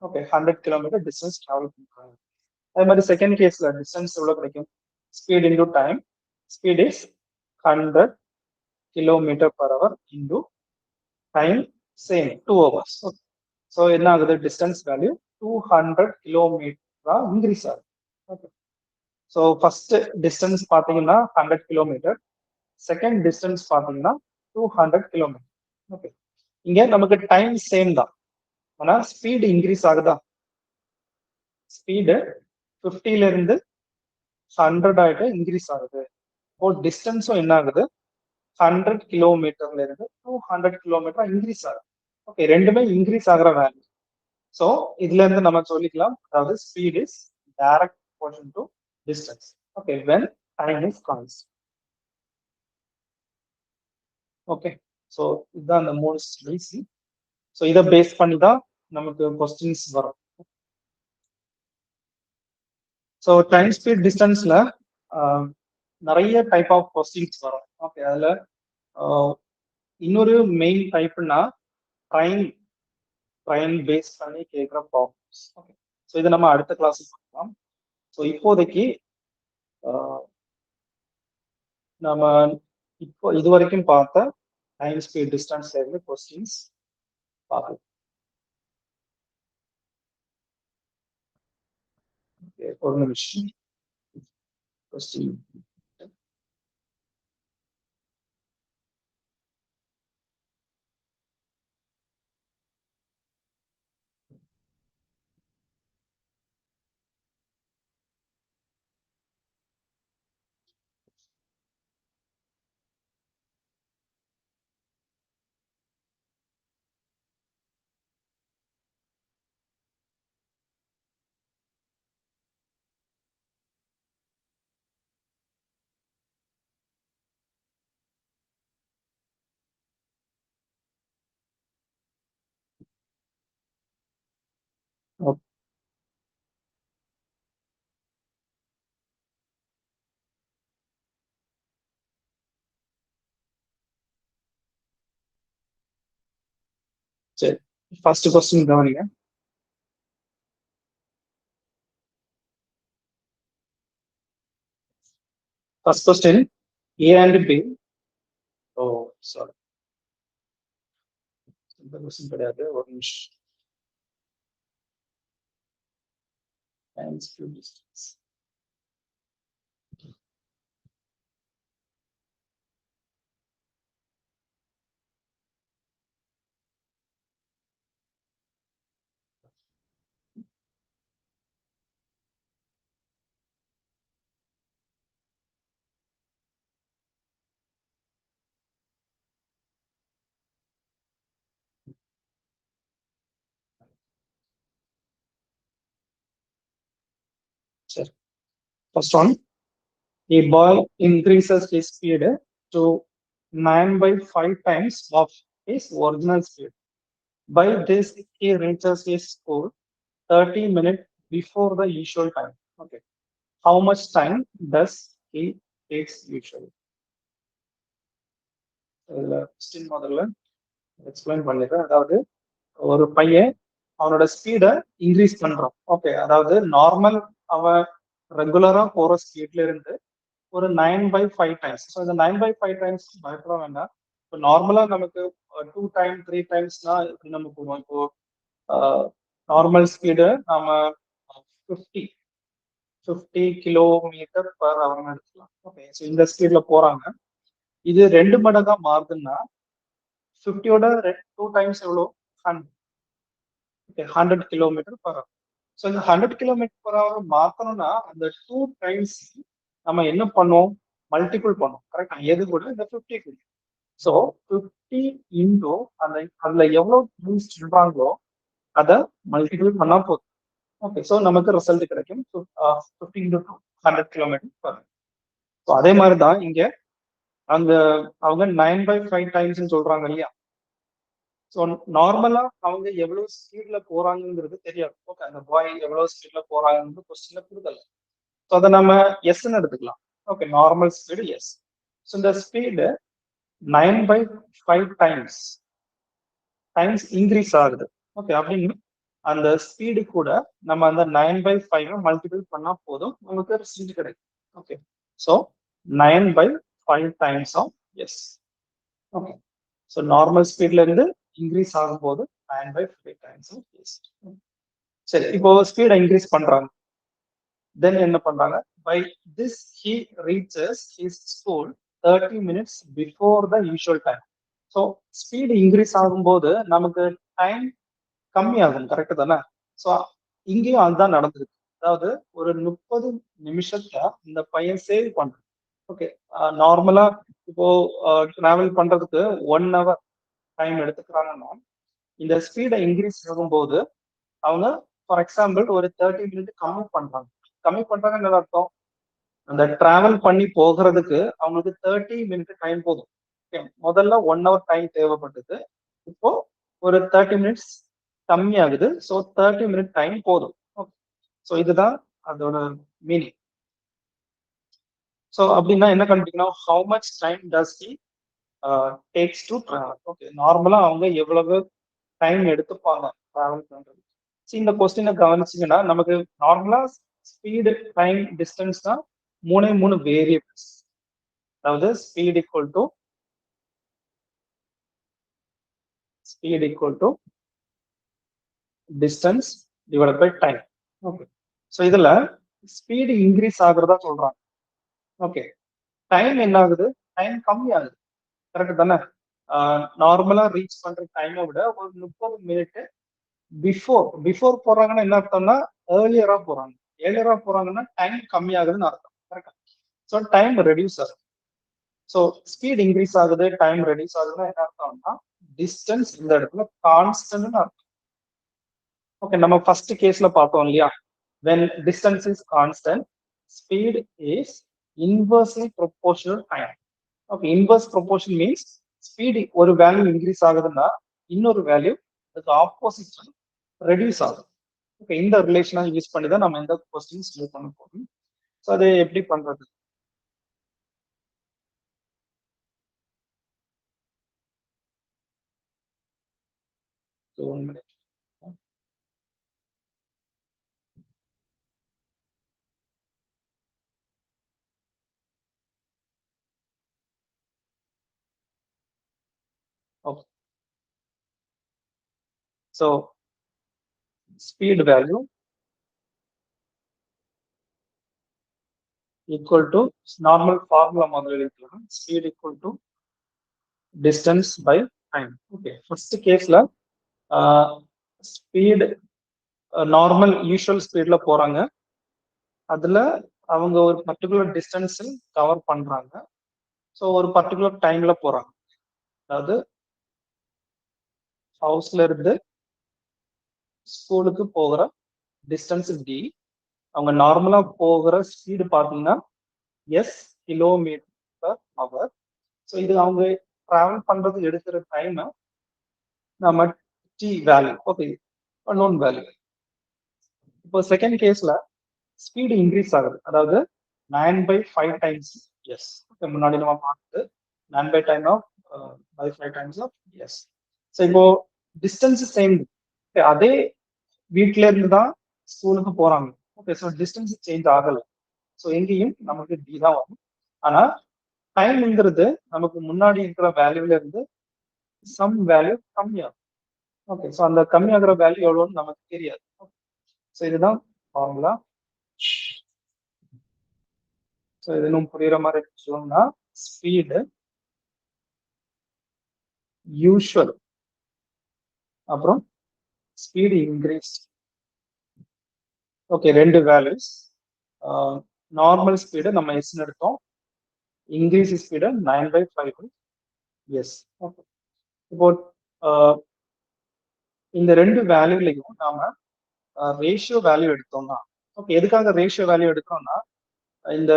Okay, 100 kilometre distance travel பண்றாங்க. அதே மாதிரி செகண்ட் கேஸ்ல டிஸ்டன்ஸ் எவ்வளவு கிடைக்கும்? Speed into time. Speed is 100 kilometre per hour into time, same 2 hours. So என்ன ஆகுது? டிஸ்டன்ஸ் வேல்யூ 200 கிலோமீட்டரா இன்க்ரீஸ் ஆகுது. ஓகே, ஸோ ஃபர்ஸ்ட் டிஸ்டன்ஸ் பார்த்தீங்கன்னா 100 கிலோமீட்டர், செகண்ட் டிஸ்டன்ஸ் பார்த்தீங்கன்னா 200 கிலோமீட்டர். ஓகே, இங்க நமக்கு டைம் சேம் தான், ஆனா ஸ்பீடு இன்க்ரீஸ் ஆகுதா? ஸ்பீடு 50ல இருந்து 100 ஆயிட்டு இன்க்ரீஸ் ஆகுது. இப்போ டிஸ்டன்ஸும் என்ன ஆகுது? 100 கிலோமீட்டர்ல இருந்து 200 கிலோமீட்டர் இன்க்ரீஸ் ஆகுது. ஓகே, ரெண்டுமே இன்க்ரீஸ் ஆகிற வேல்யூ. ஸோ இதுல இருந்து நம்ம சொல்லிக்கலாம், அதாவது speed is direct proportion to distance. Okay, when time is constant. Okay, so இதுதான் அந்த 3 ஸ்டடீஸ். ஸோ இதை பேஸ் பண்ணி தான் நமக்கு கொஸ்டின்ஸ் வரும். ஸோ டைம் ஸ்பீட் டிஸ்டன்ஸ்ல நிறைய டைப் ஆஃப் கொஸ்டின்ஸ் வரும். ஓகே, அதுல இன்னொரு மெயின் டைப்னா ட்ரைன் பேஸ் பண்ணி கேட்குற ப்ராப்ளம்ஸ். ஓகே, ஸோ இதை நம்ம அடுத்த கிளாஸுக்கு பார்க்கலாம். ஸோ இப்போதைக்கு நம்ம இப்போ இது வரைக்கும் பார்த்த டைம் ஸ்பீட் டிஸ்டன்ஸ்ல இருந்து கொஸ்டின்ஸ் பார்க்கலாம். ஒரு நிமிஷம். கொஸ்டின் சரி, ஃபர்ஸ்ட் கொஸ்டின் கவனிங்க. First question, A and B. Oh sorry, இந்த கொஸ்டின் கிடையாது, ஒரு நிமிஷம். Time speed distance. சரி, first one, a boy increases his speed to 9/5 times of his original speed. By this, he reaches his school 30 minutes before the usual time. Okay. How much time does he takes usually? Question முதல்ல explain பண்ணிடுறேன். அதாவது ஒரு பையன் அவனோட ஸ்பீடை increase பண்றான். Okay, அதாவது normal அவன் ரெகுலரா போற ஸ்பீட்ல இருந்து ஒரு 9/5 டைம்ஸ். ஸோ இந்த 9/5 டைம்ஸ் பயப்பட வேண்டாம். இப்போ நார்மலா நமக்கு 2 டைம் 3 டைம்ஸ்னா எப்படி நம்ம போவோம்? இப்போ நார்மல் ஸ்பீடு நம்ம 50 கிலோமீட்டர் பர் ஹவர்னு எடுத்துக்கலாம். ஓகே, ஸோ இந்த ஸ்பீட்ல போறாங்க. இது 2 மடங்கா மாறுதுன்னா 50யோட 2 டைம்ஸ் எவ்வளோ? 100 கிலோமீட்டர் பர் ஹவர். ஸோ இந்த 100 கிலோமீட்டர் பர் ஹவர் மாற்றணும்னா அந்த 2 டைம்ஸ் நம்ம என்ன பண்ணுவோம்? மல்டிபிள் பண்ணும். கரெக்டா? எது கூட? இந்த 50 கூட. ஸோ 50 இன்டூ அந்த அதுல எவ்வளவு டைம்ஸ் சொல்றாங்களோ அதை மல்டிபிள் பண்ணா போதும். ஓகே, ஸோ நமக்கு ரிசல்ட் கிடைக்கும் 50 into 100 kilometre per hour. So அதே மாதிரி தான் இங்க அந்த அவங்க 9/5 டைம்ஸ் சொல்றாங்க இல்லையா? ஸோ நார்மலா அவங்க எவ்வளவு ஸ்பீட்ல போறாங்கிறது தெரியாது. ஓகே, அந்த பாய் எவ்வளவு ஸ்பீட்ல போறாங்கன்னு கொஸ்டின்ல கொடுக்கல. ஸோ அதை நம்ம எஸ்ன்னு எடுத்துக்கலாம். Okay, normal speed S. So இந்த ஸ்பீடு 9/5 டைம்ஸ் இன்க்ரீஸ் ஆகுது. ஓகே, அப்படின்னு அந்த ஸ்பீடு கூட நம்ம அந்த 9/5 மல்டிபிள் பண்ணா போதும், நமக்கு ரிசல்ட் கிடைக்கும். Okay, so 9/5 times of S. Okay, so normal ஸ்பீட்ல இருந்து இன்க்ரீஸ் ஆகும்போது 9/5 டைம்ஸ் ஆஃப் எஸ். சரி, இப்போ ஸ்பீடை இன்க்ரீஸ் பண்றாங்க. தென் என்ன பண்றாங்க? By this he reaches his school 30 minutes before the usual time. So speed increase ஆகும்போது நமக்கு டைம் கம்மியாகும். கரெக்டு தானே? ஸோ இங்கேயும் அதுதான் நடந்திருக்கு. அதாவது ஒரு 30 நிமிஷத்தை இந்த பையன் சேவ் பண்றான். ஓகே, நார்மலா இப்போ டிராவல் பண்றதுக்கு 1 ஹவர் டைம் எடுத்துக்கிறாங்கன்னா இந்த ஸ்பீடை இன்க்ரீஸ் ஆகும்போது அவங்க ஃபார் எக்ஸாம்பிள் ஒரு 30 மினிட் கம்மி பண்றாங்கன்னு அர்த்தம். அந்த டிராவல் பண்ணி போகிறதுக்கு அவங்களுக்கு 30 மினிட் டைம் போதும். முதல்ல 1 hour டைம் தேவைப்பட்டது, இப்போ ஒரு 30 மினிட்ஸ் கம்மியாகுது. ஸோ 30 மினிட் டைம் போதும். ஸோ இதுதான் அதோட மீனிங். ஸோ அப்படின்னா என்ன கண்டுபிடிக்கணும், how much time does he takes to travel. Okay, நார்மலா அவங்க எவ்வளவு டைம் எடுத்துப்பாங்க டிராவல் பண்றது. இந்த கொஸ்டினை கவனிச்சீங்கன்னா நமக்கு நார்மலா ஸ்பீடு, டைம், டிஸ்டன்ஸ் தான் மூணு வேரியபிள்ஸ். அதாவது speed equal to distance divide by time. Okay, so இதுல ஸ்பீடு இன்க்ரீஸ் ஆகுறதா சொல்றாங்க. ஓகே, டைம் என்ன ஆகுது, டைம் கம்மி ஆகுது. கரெக்ட் தானே? நார்மலா ரீச் பண்ற டைமை விட ஒரு 30 மினிட் பிஃபோர் போறாங்கன்னா என்ன அர்த்தம்னா ஏர்லியரா போறாங்க. ஏர்லியரா போறாங்கன்னா டைம் கம்மி ஆகுதுன்னு அர்த்தம். கரெக்டா? ஸோ டைம் ரெடியூஸ் ஆகுது. ஸோ ஸ்பீட் இன்க்ரீஸ் ஆகுது, டைம் ரெடியூஸ் ஆகுதுன்னா என்ன அர்த்தம்னா டிஸ்டன்ஸ் இந்த இடத்துல கான்ஸ்டன்ட்னு அர்த்தம். ஓகே, நம்ம ஃபர்ஸ்ட் கேஸ்ல பார்த்தோம் இல்லையா, when distance is constant, speed is inversely proportional time. Okay, inverse proportion means speed ஒரு வேல்யூ இன்க்ரீஸ் ஆகுதுன்னா இன்னொரு வேல்யூ அதுக்கு ஆப்போசிட் ரெடியூஸ் ஆகும். ஓகே, இந்த ரிலேஷனை யூஸ் பண்ணி தான் நம்ம இந்த கொஸ்டின் சால்வ் பண்ண போறோம். ஸோ அதை எப்படி பண்றது? So, 1 minute. Okay. So speed value equal to normal formula முதல்ல எழுதிக்கலாம். Speed equal to distance by time. Okay, first caseல speed normal usual ஸ்பீட்ல போறாங்க. அதுல அவங்க ஒரு பர்டிகுலர் டிஸ்டன்ஸ் கவர் பண்றாங்க. ஸோ ஒரு பர்டிகுலர் டைம்ல போறாங்க. அதாவது ஹவுஸ்ல இருந்து ஸ்கூலுக்கு போகிற டிஸ்டன்ஸ் டி. அவங்க நார்மலா போகிற ஸ்பீடு பார்த்தீங்கன்னா எஸ் கிலோமீட்டர் ஹவர். ஸோ இது அவங்க டிராவல் பண்றது எடுக்கிற டைம் நம்ம T value. Okay, known value. இப்போ செகண்ட் கேஸ்ல ஸ்பீடு இன்க்ரீஸ் ஆகுது, அதாவது 9/5 டைம்ஸ் எஸ். முன்னாடி நம்ம பார்த்து 9/10 of by 5 times of S. So இப்போ டிஸ்டன்ஸ் சேம், அதே வீட்ல இருந்து தான் ஸ்கூலுக்கு போறாங்க. ஓகே, ஸோ டிஸ்டன்ஸ் சேஞ்ச் ஆகல. ஸோ எங்கேயும் நமக்கு டி தான் வரும். ஆனா டைம்ங்கிறது நமக்கு முன்னாடி இருக்கிற வேல்யூல இருந்து சம் வேல்யூ கம்மியாகும். ஓகே, ஸோ அந்த கம்மியாகிற வேல்யூ எவ்வளோன்னு நமக்கு தெரியாது. ஸோ இதுதான் ஃபார்முலா. ஸோ இது இன்னும் புரியுற மாதிரி சொல்லணும்னா ஸ்பீடு யூஷுவல் அப்புறம் ஸ்பீடு இன்க்ரீஸ். ஓகே, ரெண்டு வேல்யூஸ். நார்மல் ஸ்பீடு நம்ம எஸ் எடுத்தோம், இன்க்ரீஸ் ஸ்பீடு 9/5 எஸ். ஓகே, இப்போ இந்த ரெண்டு வேல்யூலையும் நாம ரேஷியோ வேல்யூ எடுத்தோம்னா, ஓகே, எதுக்காக ரேஷியோ வேல்யூ எடுக்கிறோம்னா இந்த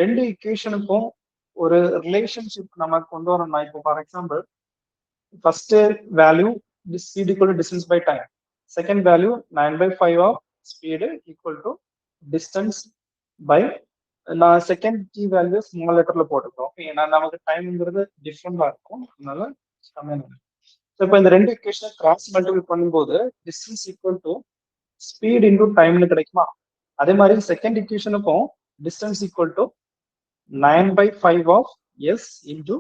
ரெண்டு ஈக்குவேஷனுக்கும் ஒரு ரிலேஷன்ஷிப் நம்ம கொண்டு வரணும்னா, இப்போ for example first value speed equal to distance by time, second value 9/5 of speed equal to distance by, நான் செகண்ட் கீ வேல்யூ ஸ்மால் லெட்டர்ல போட்டுக்கிறோம். ஏன்னா நமக்கு டைம்ங்கிறது டிஃப்ரெண்டா இருக்கும், அதனால கம்மியான. இப்போ இந்த ரெண்டு ஈக்குவேஷனை கிராஸ் மல்டிபிள் பண்ணும்போது distance equal to speed into டைம்னு கிடைக்குமா? அதே மாதிரி செகண்ட் ஈக்குவேஷனுக்கும் distance equal to 9/5 of S into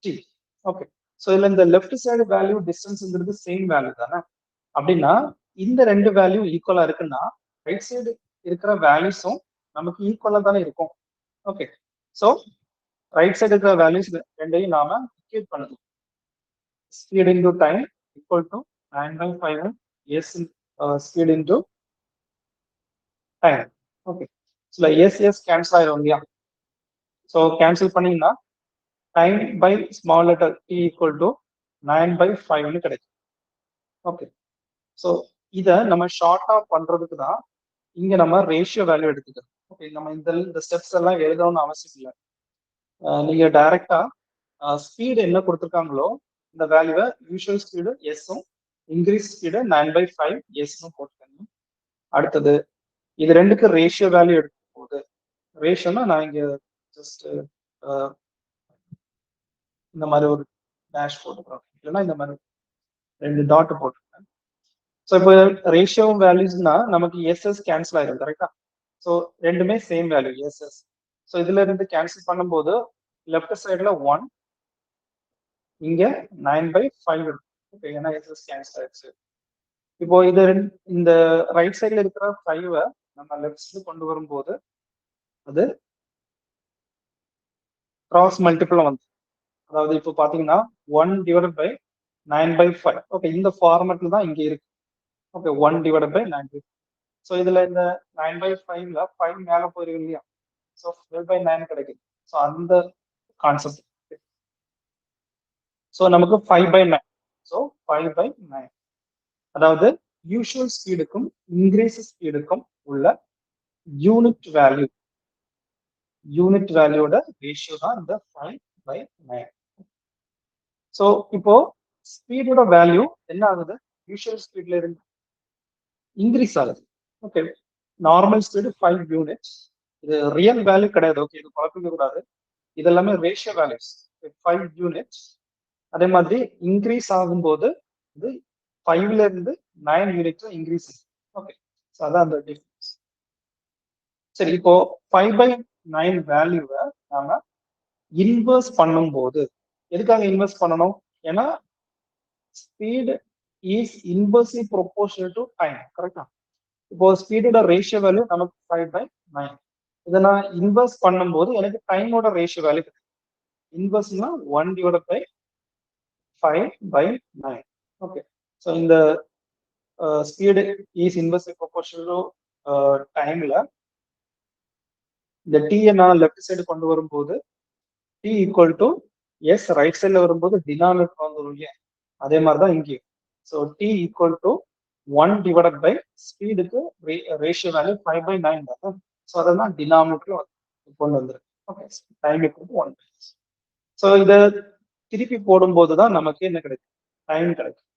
T. Okay, so இதுல இந்த லெஃப்ட் சைடு வேல்யூ டிஸ்டன்ஸ்ங்கிறது சேம் வேல்யூ தானே? அப்படின்னா இந்த ரெண்டு வேல்யூ ஈக்குவலா இருக்குன்னா ரைட் சைடு இருக்கிற வேல்யூஸும் நமக்கு ஈக்குவலா தானே இருக்கும். ஓகே, ஸோ ரைட் சைடு இருக்கிற வேல்யூஸ் ரெண்டையும் நாம ஈக்குவேட் பண்ணணும். Speed into time equal to 9/5 S speed into time. Okay, so S cancel ஆயிரும் இல்லையா? ஸோ கேன்சல் பண்ணீங்கன்னா time by small letter T equal to 9/5 கிடைக்கும். ஓகே, ஸோ இதை நம்ம ஷார்ட்டா பண்றதுக்கு தான் இங்க நம்ம ரேஷியோ வேல்யூ எடுத்துக்கிறோம். ஓகே, நம்ம இந்த ஸ்டெப்ஸ் எல்லாம் எழுதணும்னு அவசியம் இல்லை. நீங்க டைரக்டா ஸ்பீடு என்ன கொடுத்துருக்காங்களோ இந்த வேல்யூவை யூஷுவல் ஸ்பீடு எஸ்ஸும் இன்க்ரீஸ் ஸ்பீடு 9/5 எஸ்ஸும் போட்டுக்கோங்க. அடுத்தது இது ரெண்டுக்கு ரேஷியோ வேல்யூ எடுக்கும் போது ரேஷியோனா நான் இங்க ஜஸ்ட் இந்த மாதிரி ஒரு டேஷ் போட்டுக்கிறோம், இல்லைன்னா இந்த மாதிரி 2 டாட் போட்டுருக்கேன். ஸோ இப்போ ரேஷியோ வேல்யூஸ்னா நமக்கு எஸ்எஸ் கேன்சல் ஆயிடும், கரெக்டா? ஸோ ரெண்டுமே சேம் வேல்யூ எஸ்எஸ். ஸோ இதுல இருந்து கேன்சல் பண்ணும்போது லெஃப்ட் சைடுல 1, இங்க 9/5 இருக்கும். ஓகே, ஏன்னா எஸ்எஸ் கேன்சல் ஆயிடுச்சு. இப்போ இது இந்த ரைட் சைட்ல இருக்கிற 5 நம்ம லெஃப்ட் சைடு கொண்டு வரும்போது அது கிராஸ் மல்டிபிள் வந்து, அதாவது இப்போ பாத்தீங்கன்னா 1/9/5. ஓகே, இந்த ஃபார்மேட்ல தான் இங்க இருக்கு. ஓகே, 1/9/5. ஸோ இதுல இந்த 9/5ல 5 மேல போயிருக்கு இல்லையா? ஸோ 12/9 கிடைக்குது. ஸோ அந்த கான்செப்ட். ஸோ நமக்கு 5/9. ஸோ 5/9, அதாவது யூஷுவல் ஸ்பீடுக்கும் இன்க்ரீஸ் ஸ்பீடுக்கும் உள்ள யூனிட் வேல்யூட ரேஷியோ தான் இந்த 5/9. ஸோ இப்போ ஸ்பீடோட வேல்யூ என்ன ஆகுது? யூஷுவல் ஸ்பீட்ல இருந்து இன்க்ரீஸ் ஆகுது. Okay, normal speed 5 units. இது ரியல் வேல்யூ கிடையாது. ஓகே, இது குழப்பிக்க கூடாது. இது எல்லாமே ரேஷியோ வேல்யூஸ். 5 யூனிட்ஸ். அதே மாதிரி இன்க்ரீஸ் ஆகும்போது இது 5ல இருந்து 9 யூனிட்ஸ் இன்க்ரீஸ். ஓகே, ஸோ அதான் அந்த டிஃபரன்ஸ். சரி, இப்போ 5/9 வேல்யூவை நாம இன்வெர்ஸ் பண்ணும்போது, எதுக்காக இன்வெர்ஸ் பண்ணணும்? ஏன்னா speed is inversely proportional to time, கரெக்டா? இப்போ ஸ்பீடோட ரேஷியோ வேல்யூ நமக்கு 5/9. இதை நான் இன்வெர்ஸ் பண்ணும்போது எனக்கு டைமோட ரேஷியோ வேல்யூ கிடைக்கும். இன்வெர்ஸ்னா 1/5/9. ஓகே, ஸோ இந்த speed is inversely proportional to டைம்ல இந்த டீயை நான் லெஃப்ட் சைடு கொண்டு வரும்போது T equal to S, right சைட்ல வரும்போது டினாமினேட்டர் வந்துடும் இல்லையா? அதே மாதிரி தான் இங்கேயும். ஸோ டி ஈக்குவல் டு 1/, ஸ்பீடுக்கு ரேஷியோ வேல்யூ 5/9 தான். ஸோ அதெல்லாம் டினாமினேட்டர் கொண்டு வந்துருக்கு. Okay, time equal to 1. So இதை திருப்பி போடும்போது தான் நமக்கு என்ன கிடைக்கும்? டைம் கிடைக்கும்.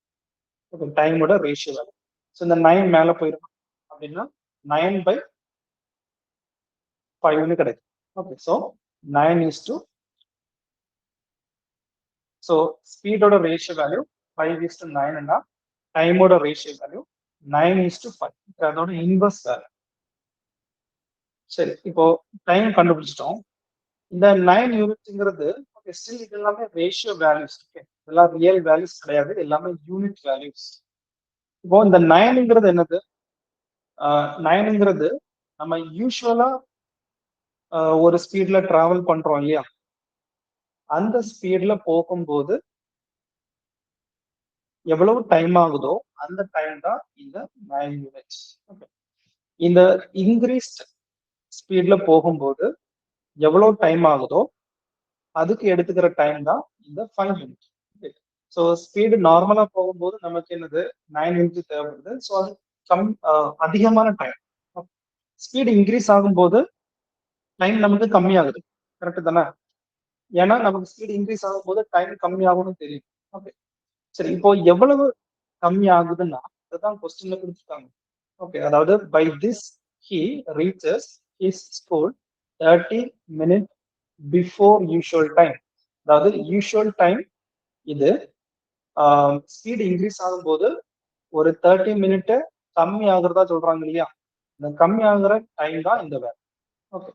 ஓகே, டைமோட ரேஷியோ வேல்யூ. ஸோ இந்த 9 மேல போயிருக்கும் அப்படின்னா 9/5 கிடைக்கும். ஓகே, ஸோ 9:, ஸோ ஸ்பீடோட ரேஷியோ வேல்யூ 5:9னா டைமோட ரேஷியோ வேல்யூ 9:5. அதோட இன்வெர்ஸ் வேல்யூ. சரி, இப்போ டைம் கண்டுபிடிச்சிட்டோம். இந்த 9 யூனிட்ங்கிறது ஓகே, ஸ்டில் இது எல்லாமே ரேஷியோ வேல்யூஸ். ஓகே, இதெல்லாம் ரியல் வேல்யூஸ் கிடையாது, எல்லாமே யூனிட் வேல்யூஸ். இப்போ இந்த 9ங்கிறது என்னது? 9ங்கிறது நம்ம யூஸ்வலா ஒரு ஸ்பீட்ல டிராவல் பண்றோம் இல்லையா? அந்த ஸ்பீட்ல போகும்போது எவ்வளவு டைம் ஆகுதோ அந்த டைம் தான் இந்த 9 யூனிட்ஸ். ஓகே, இந்த இன்க்ரீஸ்ட் ஸ்பீட்ல போகும்போது எவ்வளவு டைம் ஆகுதோ அதுக்கு எடுத்துக்கிற டைம் தான் இந்த 5 யூனிட். ஸோ ஸ்பீடு நார்மலா போகும்போது நமக்கு என்னது 9 யூனிட் தேவைப்படுது. ஸோ அது அதிகமான டைம். ஸ்பீடு இன்க்ரீஸ் ஆகும்போது டைம் நமக்கு கம்மியாகுது, கரெக்ட் தானே? ஏன்னா நமக்கு ஸ்பீடு இன்க்ரீஸ் ஆகும்போது டைம் கம்மியாகும்னு தெரியும். ஓகே, சரி, இப்போ எவ்வளவு கம்மி ஆகுதுன்னா அதுதான் கொஸ்டின்ல கொடுத்துருக்காங்க. ஓகே, அதாவது by this he reaches his school 30 minutes before usual time. அதாவது யூஷுவல் டைம் இது ஸ்பீடு இன்க்ரீஸ் ஆகும்போது ஒரு 30 மினிட் கம்மி ஆகுறதா சொல்றாங்க இல்லையா? இந்த கம்மி ஆகுற டைம் தான் இந்த வேலை. ஓகே,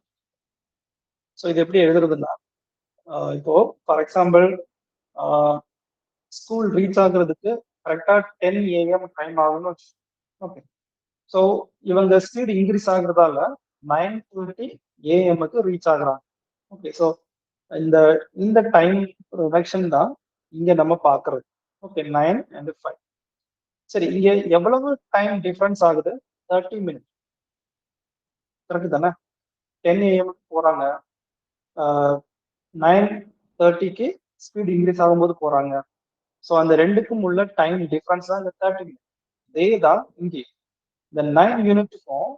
ஸோ இது எப்படி எழுதுறதுன்னா, இப்போ ஃபார் எக்ஸாம்பிள் ஸ்கூல் ரீச் ஆகுறதுக்கு கரெக்டா 10 AM டைம் ஆகும்னு வச்சு. ஓகே, ஸோ இவங்க ஸ்பீடு இன்க்ரீஸ் ஆகுறதால 9:20 AM ரீச் ஆகுறாங்க. ஓகே, ஸோ இந்த இந்த டைம் ரிடக்ஷன் தான் இங்க நம்ம பாக்குறது. Okay, 9 and 5. சரி, இங்க எவ்வளவு டைம் டிஃபரன்ஸ் ஆகுது? 30 மினிட், கரெக்ட் தானே? 10 AM போறாங்க, 9:30 ஸ்பீட் இன்க்ரீஸ் ஆகும்போது போறாங்க. ஸோ அந்த ரெண்டுக்கும் உள்ள டைம் டிஃபரன்ஸ் தான் இந்த 30 மினிட். இதே தான் இங்கே இந்த 9 யூனிட்டுக்கும்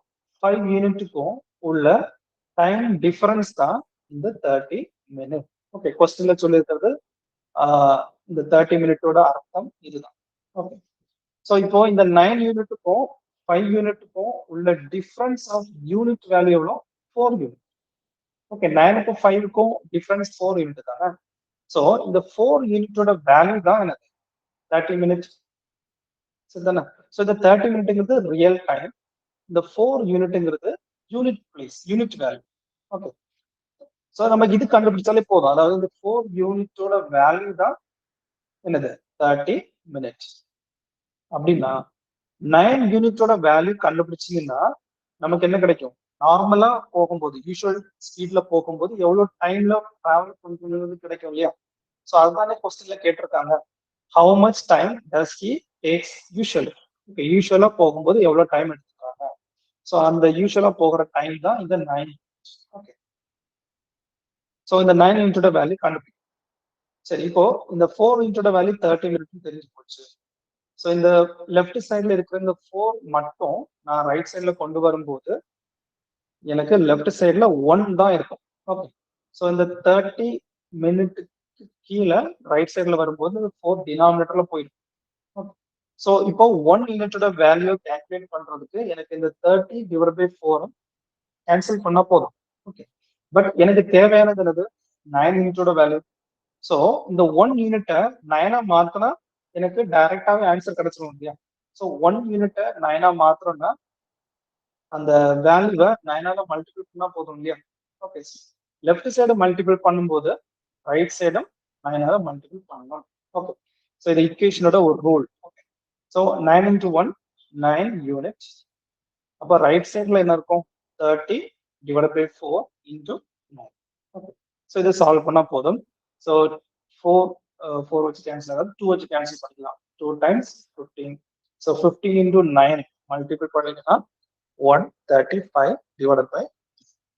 5 யூனிட்டுக்கும் உள்ள டைம் டிஃபரன்ஸ் தான் இந்த 30 மினிட். ஓகே, கொஸ்டின்ல சொல்லியிருக்கிறது இந்த 30 மினிட்டோட அர்த்தம் இதுதான். ஓகே, ஸோ இப்போ இந்த 9 யூனிட்டுக்கும் 5 யூனிட்டுக்கும் உள்ள டிஃபரன்ஸ் ஆஃப் யூனிட் வேல்யூ எவ்வளோ? 4 யூனிட். ஓகே, 9க்கும் 5க்கும் டிஃபரன்ஸ் 4 யூனிட் தானே. ஸோ இந்த 4 யூனிட்டோட வேல்யூ தான் எனக்கு 30 மினிட்ஸ் சரிதானே. ஸோ இந்த 30 மினிட்ங்கிறது ரியல் டைம், இந்த 4 யூனிட்ங்கிறது unit place, unit value. Okay, so நமக்கு இது கண்டுபிடிச்சாலே போதும். அதாவது இந்த 4 யூனிட்டோட வேல்யூ தான் என்னது 30 மினிட்ஸ். அப்படின்னா 9 யூனிட்டோட வேல்யூ கண்டுபிடிச்சீங்கன்னா நமக்கு என்ன கிடைக்கும்? நார்மலா போகும்போது, யூஸ்வல் ஸ்பீட்ல போகும்போது எவ்வளவு டைம்ல டிராவல் பண்ணுறது கிடைக்கும் இல்லையா? ஸோ அதுதானே கொஸ்டின்ல கேட்டிருக்காங்க. How much time does he takes usually? Okay, யூஸ்வலா போகும்போது எவ்வளவு டைம் எடுத்துக்கிறாங்க? ஸோ அந்த யூஸ்வலா போகிற டைம் தான் இந்த 9. ஓகே, ஸோ இந்த 9 யூனிட்டோட வேல்யூ கண்டுபிடிக்கும். சரி, இப்போ இந்த 4 யூனிட்டோட வேல்யூ 30 மினிட்ஸ் தெரிஞ்சு போச்சு. ஸோ இந்த லெஃப்ட் சைட்ல இருக்கிற இந்த 4 மட்டும் நான் ரைட் சைட்ல கொண்டு வரும்போது எனக்கு லெஃப்ட் சைட்ல 1 தான் இருக்கும். ஓகே, ஸோ இந்த 30 மினிட்டுக்கு கீழே ரைட் சைட்ல வரும்போது 4 டினாமினேட்டர்ல போயிடும். ஓகே, ஸோ இப்போ 1 யூனிட்டோட வேல்யூ கால்குலேட் பண்றதுக்கு எனக்கு இந்த 30 டிவைட் பை 4 கேன்சல் பண்ணா போதும். ஓகே, பட் எனக்கு தேவையானது என்னது? 9 யூனிட்டோட வேல்யூ. ஸோ இந்த 1 யூனிட்டை 9ஆ மாத்தினா எனக்கு டைரக்டாவே ஆன்சர் கிடைச்சிடும் இல்லையா? ஸோ 1 யூனிட்டை 9ஆ மாத்திரம்னா அந்த வேல்யூவை 9ஆல மல்டிபிள் பண்ணா போதும் இல்லையா? ஓகே, லெஃப்ட் சைடு மல்டிபிள் பண்ணும்போது ரைட் சைடும் 9ஆல மல்டிபிள் பண்ணலாம். ஓகே, ஸோ இது ஈக்குவேஷனோட ஒரு rule. Okay, so 9 into 1 9 units. அப்போ ரைட் சைட்ல என்ன இருக்கும்? 30 divide by 4 into 9. Okay, so இதை சால்வ் பண்ணா போதும். ஸோ 4 வச்சு கேன்சல் ஆகாது, 2 வச்சு கேன்சல் பண்ணிக்கலாம். 2 times 15. ஸோ 15 into 9 மல்டிபிள் பண்ணிங்கன்னா 135 divided by,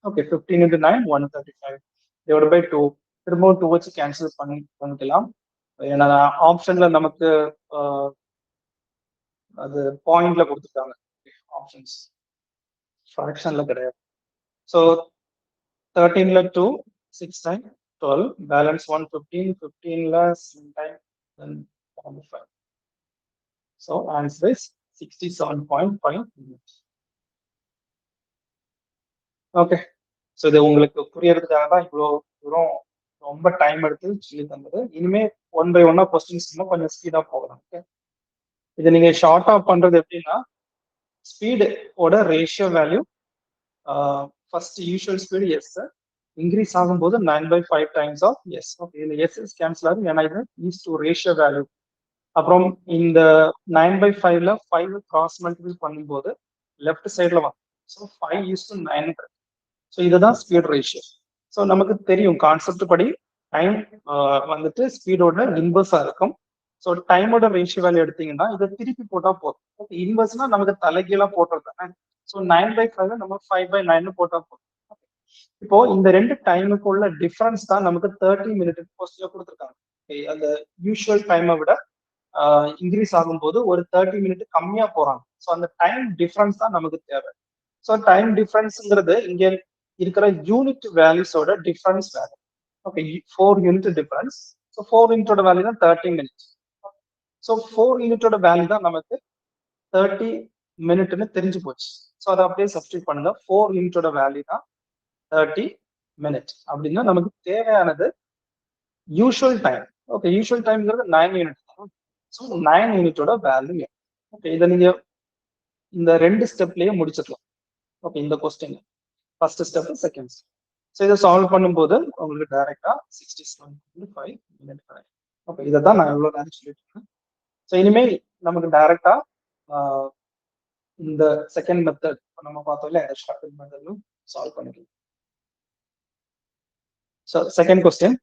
okay, 15 into 9 135 divided by 2. திரும்பவும் 2 வச்சு கேன்சல் பண்ணிக்கலாம். ஏன்னா ஆப்ஷன்ல நமக்கு அது பாயிண்ட்ல கொடுத்துருக்காங்க, ஆப்ஷன்ஸ் ஃபிராக்ஷன்ல கிடையாது. ஸோ 13ல 2 6 டைம் 12 பேலன்ஸ் 1 15 15ல 7 time then 45. So answer is 67.5 minutes. Okay, so இது உங்களுக்கு புரியறதுக்காக தான் இவ்வளோ தூரம் ரொம்ப டைம் எடுத்து சொல்லி தந்தது. இனிமே 1 by 1 கொஸ்டின்ஸ் கொஞ்சம் ஸ்பீடா போகலாம். ஓகே, இதை நீங்க ஷார்ட்டா பண்றது எப்படின்னா, ஸ்பீடோட ratio value first usual speed S increase ஆகும்போது 9/5 டைம்ஸ் ஆஃப் எஸ். ஓகே, இந்த எஸ் கேன்சல் ஆகும், ஏன்னா இது ஈஸ் டு ரேஷியோ வேல்யூ. அப்புறம் இந்த 9/5ல 5 கிராஸ் மல்டிபிள் பண்ணும்போது லெஃப்ட் சைட்ல வரும். ஸோ 5:9. ஸோ இதுதான் ஸ்பீட் ரேஷியோ. ஸோ நமக்கு தெரியும் கான்செப்ட் படி டைம் வந்துட்டு ஸ்பீடோட இன்வர்ஸா இருக்கும். ஸோ டைமோட ரேஷியோ வேல்யூ எடுத்தீங்கன்னா இதை திருப்பி போட்டா போதும். ஓகே, இன்வர்ஸ்னா நமக்கு தலைகீழா போட்டுறது தானே. ஸோ 9/5 நம்ம 5/9 போட்டா போதும். இப்போ இந்த ரெண்டு டைமுக்கு உள்ள டிஃபரன்ஸ் தான் நமக்கு 30 மினிட் கொஸ்டின்ல கொடுத்துருக்காங்க. அந்த யூஷுவல் டைமை விட இன்க்ரீஸ் ஆகும்போது ஒரு 30 மினிட் கம்மியா போறாங்க. ஸோ அந்த டைம் டிஃபரன்ஸ் தான் நமக்கு தேவை. ஸோ டைம் டிஃபரன்ஸ்ங்கிறது இங்க இருக்கிற யூனிட் வேல்யூஸோட difference value. Okay, 4 unit difference. So 4 யூனிட்டோட வேல்யூ தான் 30 மினிட்ஸ். ஸோ 4 யூனிட்டோட வேல்யூ தான் நமக்கு 30 மினிட்னு தெரிஞ்சு போச்சு. ஸோ அதை அப்படியே சப்ஸ்டியூட் பண்ணுங்க. 4 யூனிட்டோட வேல்யூ தான் 30 மினிட். அப்படின்னா நமக்கு தேவையானது யூஷுவல் டைம். ஓகே, யூஷுவல் டைம்ங்கிறது 9 யூனிட். ஸோ 9 யூனிட்டோட வேல்யூ. ஓகே, இதை நீங்க இந்த ரெண்டு ஸ்டெப்லயே முடிச்சிடலாம். ஓகே, இந்த question first step, second step. So இதை சால்வ் பண்ணும்போது உங்களுக்கு டைரக்டா 67.5 மினிட் கிடைக்கும். ஓகே, இதை தான் நான் எவ்வளவு நேரம் சொல்லிட்டு இருக்கேன். ஸோ இனிமேல் நமக்கு டைரக்டா இந்த செகண்ட் மெத்தட் நம்ம பார்த்தோம் இல்லையா, ஷார்ட்கட் மெத்தட்லும் சால்வ் பண்ணிக்கலாம். ஸோ செகண்ட் கொஸ்டின்,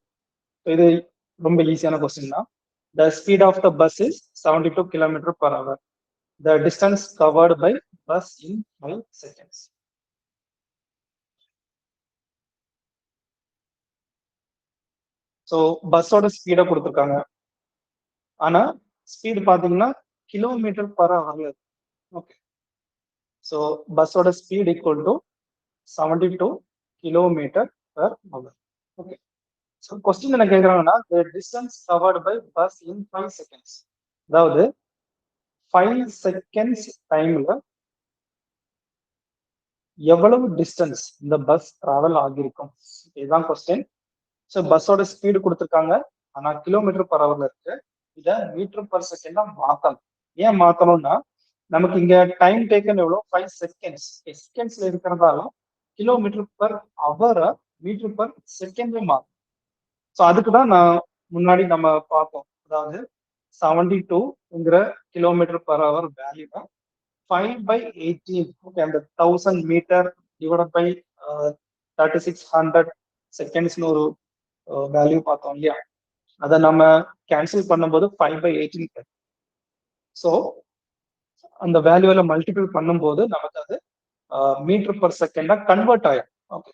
இது ரொம்ப ஈஸியான கொஸ்டின் தான். The speed of the bus is 72 km/h. The distance covered by bus in 5 seconds. So பஸ்ஸோட ஸ்பீடை கொடுத்துருக்காங்க. ஆனா ஸ்பீடு பாத்தீங்கன்னா கிலோமீட்டர் பர் ஹவர்ல. ஓகே, ஸோ பஸ்ஸோட speed equal to 72 kilometre per hour. Okay, so question என்ன கேட்குறாங்கன்னா the distance covered by bus in 5 seconds. அதாவது 5 seconds டைம்ல எவ்வளவு டிஸ்டன்ஸ் இந்த பஸ் டிராவல் ஆகியிருக்கும், இதுதான் கொஸ்டின். ஸோ பஸ்ஸோட ஸ்பீடு கொடுத்துருக்காங்க, ஆனா கிலோமீட்டர் பர் ஹவர்ல இருக்கு. இதை மீட்டர் பர் செகண்டா மாத்தணும். ஏன் மாத்தணும்னா நமக்கு இங்க டைம் டேக்கன் எவ்வளோ 5 செகண்ட்ஸ், செகண்ட்ஸ்ல இருக்கிறதால கிலோமீட்டர் பர் ஹவரை மீட்டர் பர் செகண்ட் மாறும். ஸோ அதுக்கு தான் நான் முன்னாடி நம்ம பார்த்தோம், அதாவது 72ங்கிற kilometre per hour value 5/18. Okay, அந்த 1000 மீட்டர் டிவைட் பை 3600 செகண்ட்ஸ்னு ஒரு வேல்யூ பார்த்தோம் இல்லையா, அதை நம்ம கேன்சல் பண்ணும்போது 5/18. ஸோ அந்த வேல்யூல மல்டிபிள் பண்ணும்போது நமக்கு அது மீட்டர் பர் செகண்டா கன்வெர்ட் ஆயிடும். ஓகே,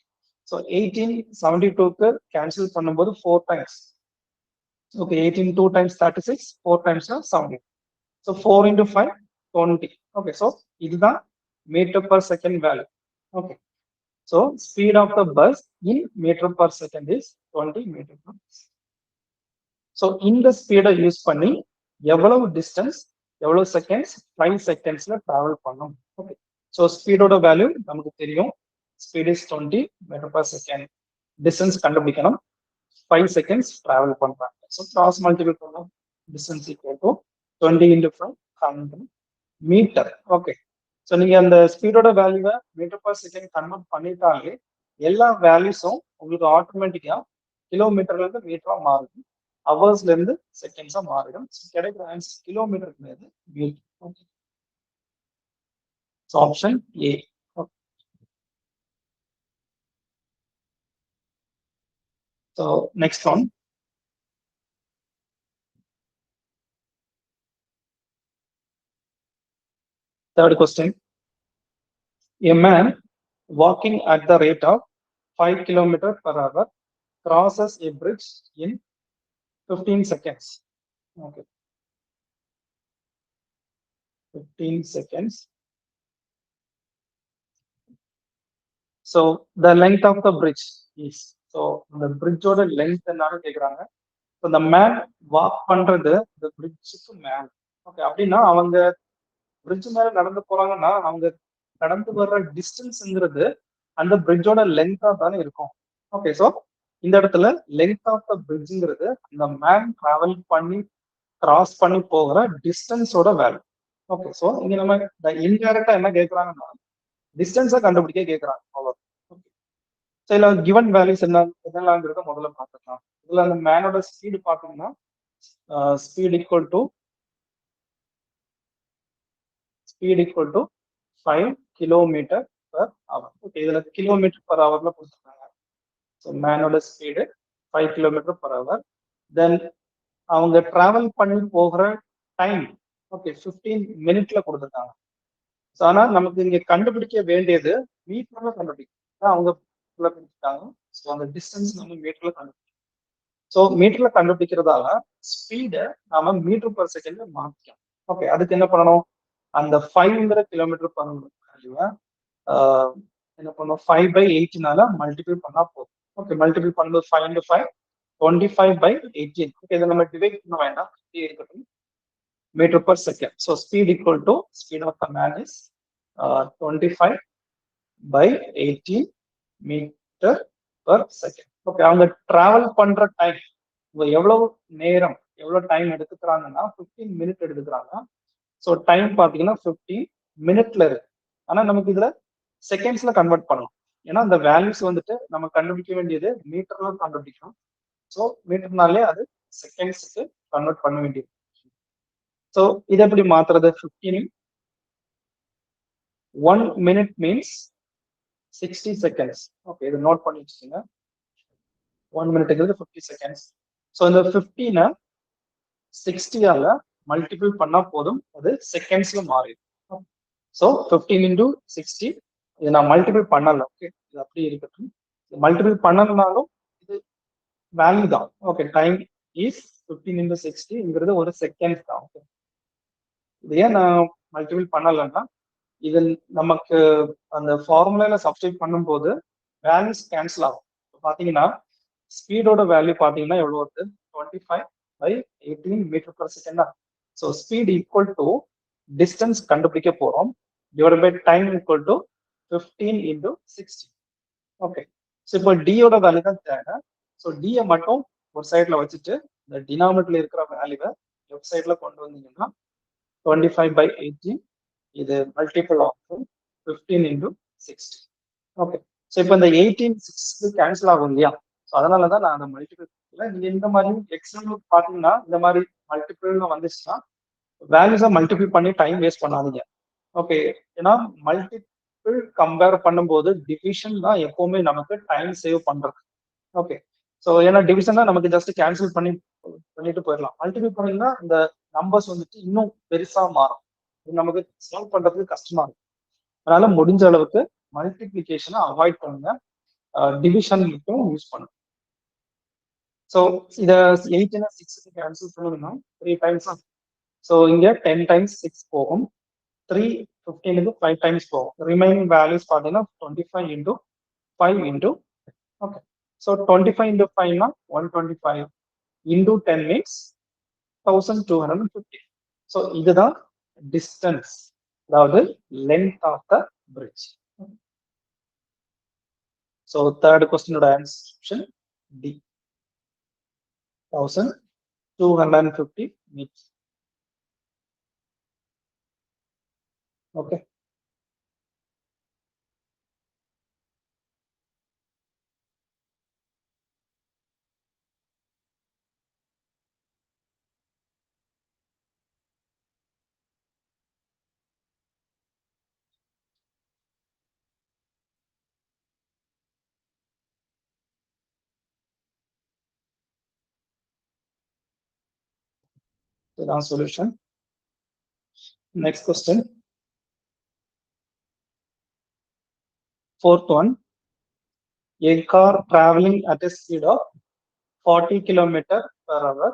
ஸோ 1872க்கு கேன்சல் பண்ணும்போது 4 டைம்ஸ். ஓகே, 18 2 டைம்ஸ் 36, 4 டைம்ஸ்னா 70. So 4 into 5 20. ஓகே, ஸோ இதுதான் metre per second value. Okay, so speed of the bus in metre per second is 20 metre per. So இந்த ஸ்பீடை use பண்ணி எவ்வளவு டிஸ்டன்ஸ் எவ்வளவு செகண்ட்ஸ் 5 செகண்ட்ஸ்ல டிராவல் பண்ணும். ஓகே, ஸோ ஸ்பீடோட வேல்யூ நமக்கு தெரியும், speed is 20 metre per second. Distance கண்டுபிடிக்கணும், 5 செகண்ட்ஸ் டிராவல் பண்றாங்க. ஸோ கிராஸ் மல்டிபிள் பண்ணோம், distance equal to 20 into 5 100 meter. Okay, so நீங்க அந்த ஸ்பீடோட வேல்யூவை மீட்டர் பர் செகண்ட் கன்வெர்ட் பண்ணிட்டாலே எல்லா வேல்யூஸும் உங்களுக்கு ஆட்டோமேட்டிக்கா கிலோமீட்டர்ல இருந்து மீட்டரா மாறுது, ஹவர்ஸ்ல இருந்து செகண்ட்ஸா மாறிடும். கிடைக்கிற ஆன்சர் கிலோமீட்டருக்கு meter. Okay, so option A. So next one. Third question. A man walking at the rate of 5 kilometers per hour crosses a bridge in 15 seconds. Okay. 15 seconds. So the length of the bridge is. So the bridge ஓட length என்னன்னு கேக்குறாங்க. So the man walk பண்றது the bridgeக்கு மேல. Okay, அப்படின்னா அவங்க bridge மேல நடந்து போறாங்கன்னா அவங்க கடந்து வர்ற டிஸ்டன்ஸ்ங்கிறது அந்த பிரிட்ஜோட லென்த்தா தானே இருக்கும். ஓகே, ஸோ இந்த இடத்துல லென்த் ஆஃப் த பிரிட்ஜ்ங்கிறது அந்த மேன் டிராவல் பண்ணி கிராஸ் பண்ணி போகிற டிஸ்டன்ஸோட வேல்யூ. ஓகே, ஸோ இங்க நம்ம இன்டைரக்டா என்ன கேட்கறாங்கன்னா டிஸ்டன்ஸை கண்டுபிடிக்க கேட்கறாங்க. அவ்வளோ. ஓகே, ஸோ இதுல கிவன் வேல்யூஸ் என்னெல்லாங்கிறத முதல்ல பார்த்துக்கலாம். இதுல அந்த மேனோட ஸ்பீடு பார்த்தீங்கன்னா speed equal to 5 kilometer per hour. Okay, இதுல கிலோமீட்டர் பர் ஹவர்ல கொடுத்துருக்காங்க. ஸோ மேனோட speed 5 kilometer per hour. Then அவங்க டிராவல் பண்ணி போகிற டைம் ஓகே 15 மினிட்ல கொடுத்துருக்காங்க. ஸோ ஆனால் நமக்கு இங்க கண்டுபிடிக்க வேண்டியது மீட்டர்ல கண்டுபிடிக்கும், அவங்க கொடுத்துருக்காங்க. ஸோ அந்த டிஸ்டன்ஸ் நம்ம மீட்டர்ல கண்டுபிடிக்கும். ஸோ மீட்டர்ல கண்டுபிடிக்கிறதால ஸ்பீடை நாம மீட்டர் பர் செகண்ட்ல மாற்றிக்கலாம். ஓகே, அதுக்கு என்ன பண்ணணும், அந்த 5 கிலோமீட்டர் பர் வேல்யூவை என்ன பண்ணும் 5/8னால மல்டிபிள் பண்ணா போதும். ஓகே, மல்டிபிள் பண்ணும்போது 5 into 5 25/18. ஓகே, இதை நம்ம டிவைட் பண்ண வேண்டாம், இருக்கட்டும். Meter per second. So speed equal to speed of the man is 25/18 metre per second. Okay, அவங்க டிராவல் பண்ற டைம் எவ்வளவு நேரம் எவ்வளவு டைம் எடுத்துக்கிறாங்கன்னா 15 மினிட் எடுத்துக்கிறாங்க. ஸோ டைம் பார்த்தீங்கன்னா 15 மினிட்ல இருக்கு. ஆனா நமக்கு இதுல செகண்ட்ஸ்ல கன்வெர்ட் பண்ணணும், ஏன்னா அந்த வேல்யூஸ் வந்துட்டு நம்ம கண்டுபிடிக்க வேண்டியது மீட்டர்ல கண்டுபிடிக்கணும். ஸோ மீட்டர்னாலே அது செகண்ட்ஸுக்கு கன்வெர்ட் பண்ண வேண்டியது. ஸோ இதை எப்படி மாத்துறது, 15 1 minute மீன்ஸ் 60 seconds. ஓகே, இதை நோட் பண்ணி வச்சுக்கோங்க. 1 மினிட்ங்கிறது 50 seconds. ஸோ இந்த 15 60ஆல மல்டிபிள் பண்ணா போதும், அது செகண்ட்ஸ்ல மாறிடும். ஸோ 15 into 60 இதை நான் மல்டிபிள் பண்ணல. ஓகே, இது அப்படியே இருக்கட்டும். மல்டிபிள் பண்ணலனாலும் இது வேல்யூ தான். ஓகே, டைம் இஸ் 15 into 60ங்கிறது ஒரு செகண்ட் தான். ஓகே, இது ஏன் நான் மல்டிபிள் பண்ணலன்னா இது நமக்கு அந்த ஃபார்முலால சப்ஸ்டிட் பண்ணும்போது வேல்யூஸ் கேன்சல் ஆகும். பாத்தீங்கன்னா ஸ்பீடோட வேல்யூ பார்த்தீங்கன்னா எவ்வளோ வருது 25/18 மீட்டர் பர் செகண்டா. So speed equal to distance கண்டுபிடிக்க போறோம் divide by time equal to 15 into 60. Okay, so இப்போ டியோட வேல்யூ தான் தேவை. ஸோ டியை மட்டும் ஒரு சைட்ல வச்சுட்டு இந்த டினாமினேட்டர்ல இருக்கிற வேல்யூவை லெஃப்ட் சைட்ல கொண்டு வந்தீங்கன்னா 25/18 இது multiple of 15 into 60. Okay, so இப்போ இந்த 18 கேன்சல் ஆகும் இல்லையா? ஸோ அதனால தான் நான் அந்த மல்டிபிள் நீங்க இந்த மாதிரி எக்ஸாம்பிள் பார்த்தீங்கன்னா இந்த மாதிரி மல்டிபிள்னு வந்துச்சுன்னா வேல்யூஸை மல்டிபிள் பண்ணி டைம் வேஸ்ட் பண்ணாதீங்க. ஓகே, ஏன்னா மல்டிபிள் கம்பேர் பண்ணும்போது டிவிஷன் தான் எப்பவுமே நமக்கு டைம் சேவ் பண்றது. ஓகே, ஸோ ஏன்னா டிவிஷன் தான் நமக்கு ஜஸ்ட் கேன்சல் பண்ணிட்டு போயிடலாம். மல்டிபிள் பண்ணீங்கன்னா இந்த நம்பர்ஸ் வந்துட்டு இன்னும் பெருசா மாறும், இது நமக்கு சால்வ் பண்றதுக்கு கஷ்டமா இருக்கும். அதனால முடிஞ்ச அளவுக்கு மல்டிபிளிகேஷனை அவாய்ட் பண்ணுங்க, டிவிஷன் மட்டும் யூஸ் பண்ணுங்க. ஸோ இதை 18 6 கேன்சல் பண்ணணும்னா 3 டைம்ஸ். ஸோ இங்க 10 டைம்ஸ் 6 போகும், 3 15 5 டைம்ஸ் போகும். ரிமைனிங் வேல்யூஸ் பார்த்தீங்கன்னா 25 into 5 into. Okay, so 25 into 5னா 125 இன்டூ 10 மீன்ஸ் 1250. ஸோ இதுதான் டிஸ்டன்ஸ், அதாவது length of the bridge. So third கொஸ்டினோட answer D, 1250 meters. Okay. So that's solution. Next question. Fourth one. A car traveling at a speed of 40 kilometers per hour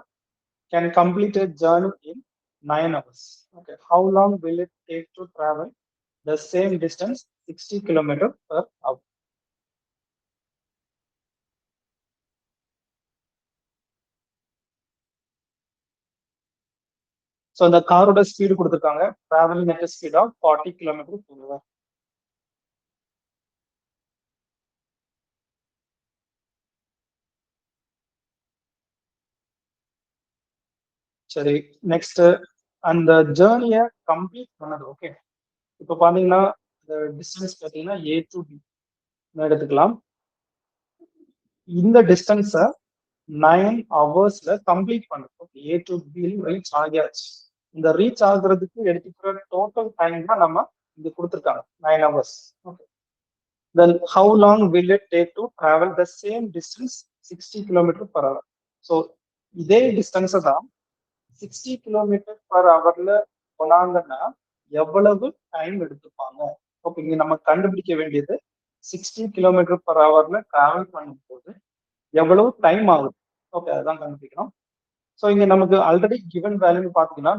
can complete a journey in 9 hours. Okay. How long will it take to travel the same distance 60 kilometers per hour? So the car ஓட speed கொடுத்துருக்காங்க, traveling at a speed of 40 kilometers per hour. சரி, next அந்த ஜேர்னியை complete பண்ணது. Okay, இப்போ பாத்தீங்கன்னா இந்த distance பார்த்தீங்கன்னா ஏ டு பி எடுத்துக்கலாம். இந்த டிஸ்டன்ஸை 9 ஹவர்ஸ்ல கம்ப்ளீட் பண்ணுது. ஏ டு பி ரீச் ஆகியாச்சு. இந்த ரீச் ஆகுறதுக்கு எடுத்துக்கிற டோட்டல் டைம் தான் நம்ம இது கொடுத்துருக்காங்க, 9 hours. Okay, then how long will it take to travel the same distance 60 kilometre per hour. So இதே டிஸ்டன்ஸை தான் 60 கிலோமீட்டர் பர் ஹவர்ல போனாங்கன்னா எவ்வளவு டைம் எடுத்துப்பாங்க? ஓகே, இங்க நம்ம கண்டுபிடிக்க வேண்டியது 60 கிலோமீட்டர் பர் ஹவர்ல டிராவல் பண்ணும் போது எவ்வளவு டைம் ஆகுது. ஓகே, அதுதான் கண்டுபிடிக்கணும். ஸோ இங்க நமக்கு ஆல்ரெடி கிவன் வேல்யூ பாத்தீங்கன்னா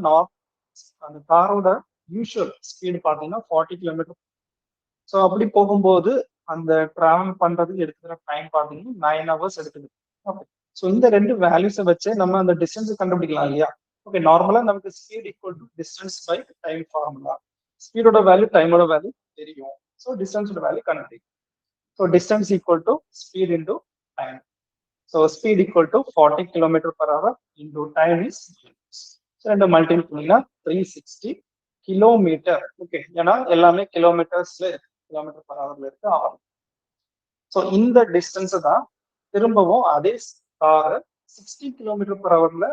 அந்த காரோட யூஷுவல் ஸ்பீடு பாத்தீங்கன்னா 40 கிலோமீட்டர். ஸோ அப்படி போகும்போது அந்த டிராவல் பண்றதுக்கு எடுத்துக்கிற டைம் பாத்தீங்கன்னா 9 ஹவர்ஸ் எடுக்குது. ஓகே, ஸோ இந்த ரெண்டு வேல்யூஸை வச்சு நம்ம அந்த டிஸ்டன்ஸ் கண்டுபிடிக்கலாம் இல்லையா? ஓகே, நார்மலா நமக்கு speed equal to distance by time formula. ஸ்பீடோட வேல்யூ டைமோட வேல்யூ தெரியும், ஸோ டிஸ்டன்ஸோட வேல்யூ கண்டுபிடிக்கும். So distance equal to speed into time. So speed equal to 40 kilometre per hour into time is. So ரெண்டு மல்டிபிள் பண்ணீங்கன்னா 360 kilometre. Okay, ஏன்னா எல்லாமே கிலோமீட்டர்ஸ்ல இருக்கு, கிலோமீட்டர் பர் ஹவர்ல இருக்கு ஆகும். ஸோ இந்த டிஸ்டன்ஸை தான் திரும்பவும் அதே காரை 60 கிலோமீட்டர் பர் ஹவர்ல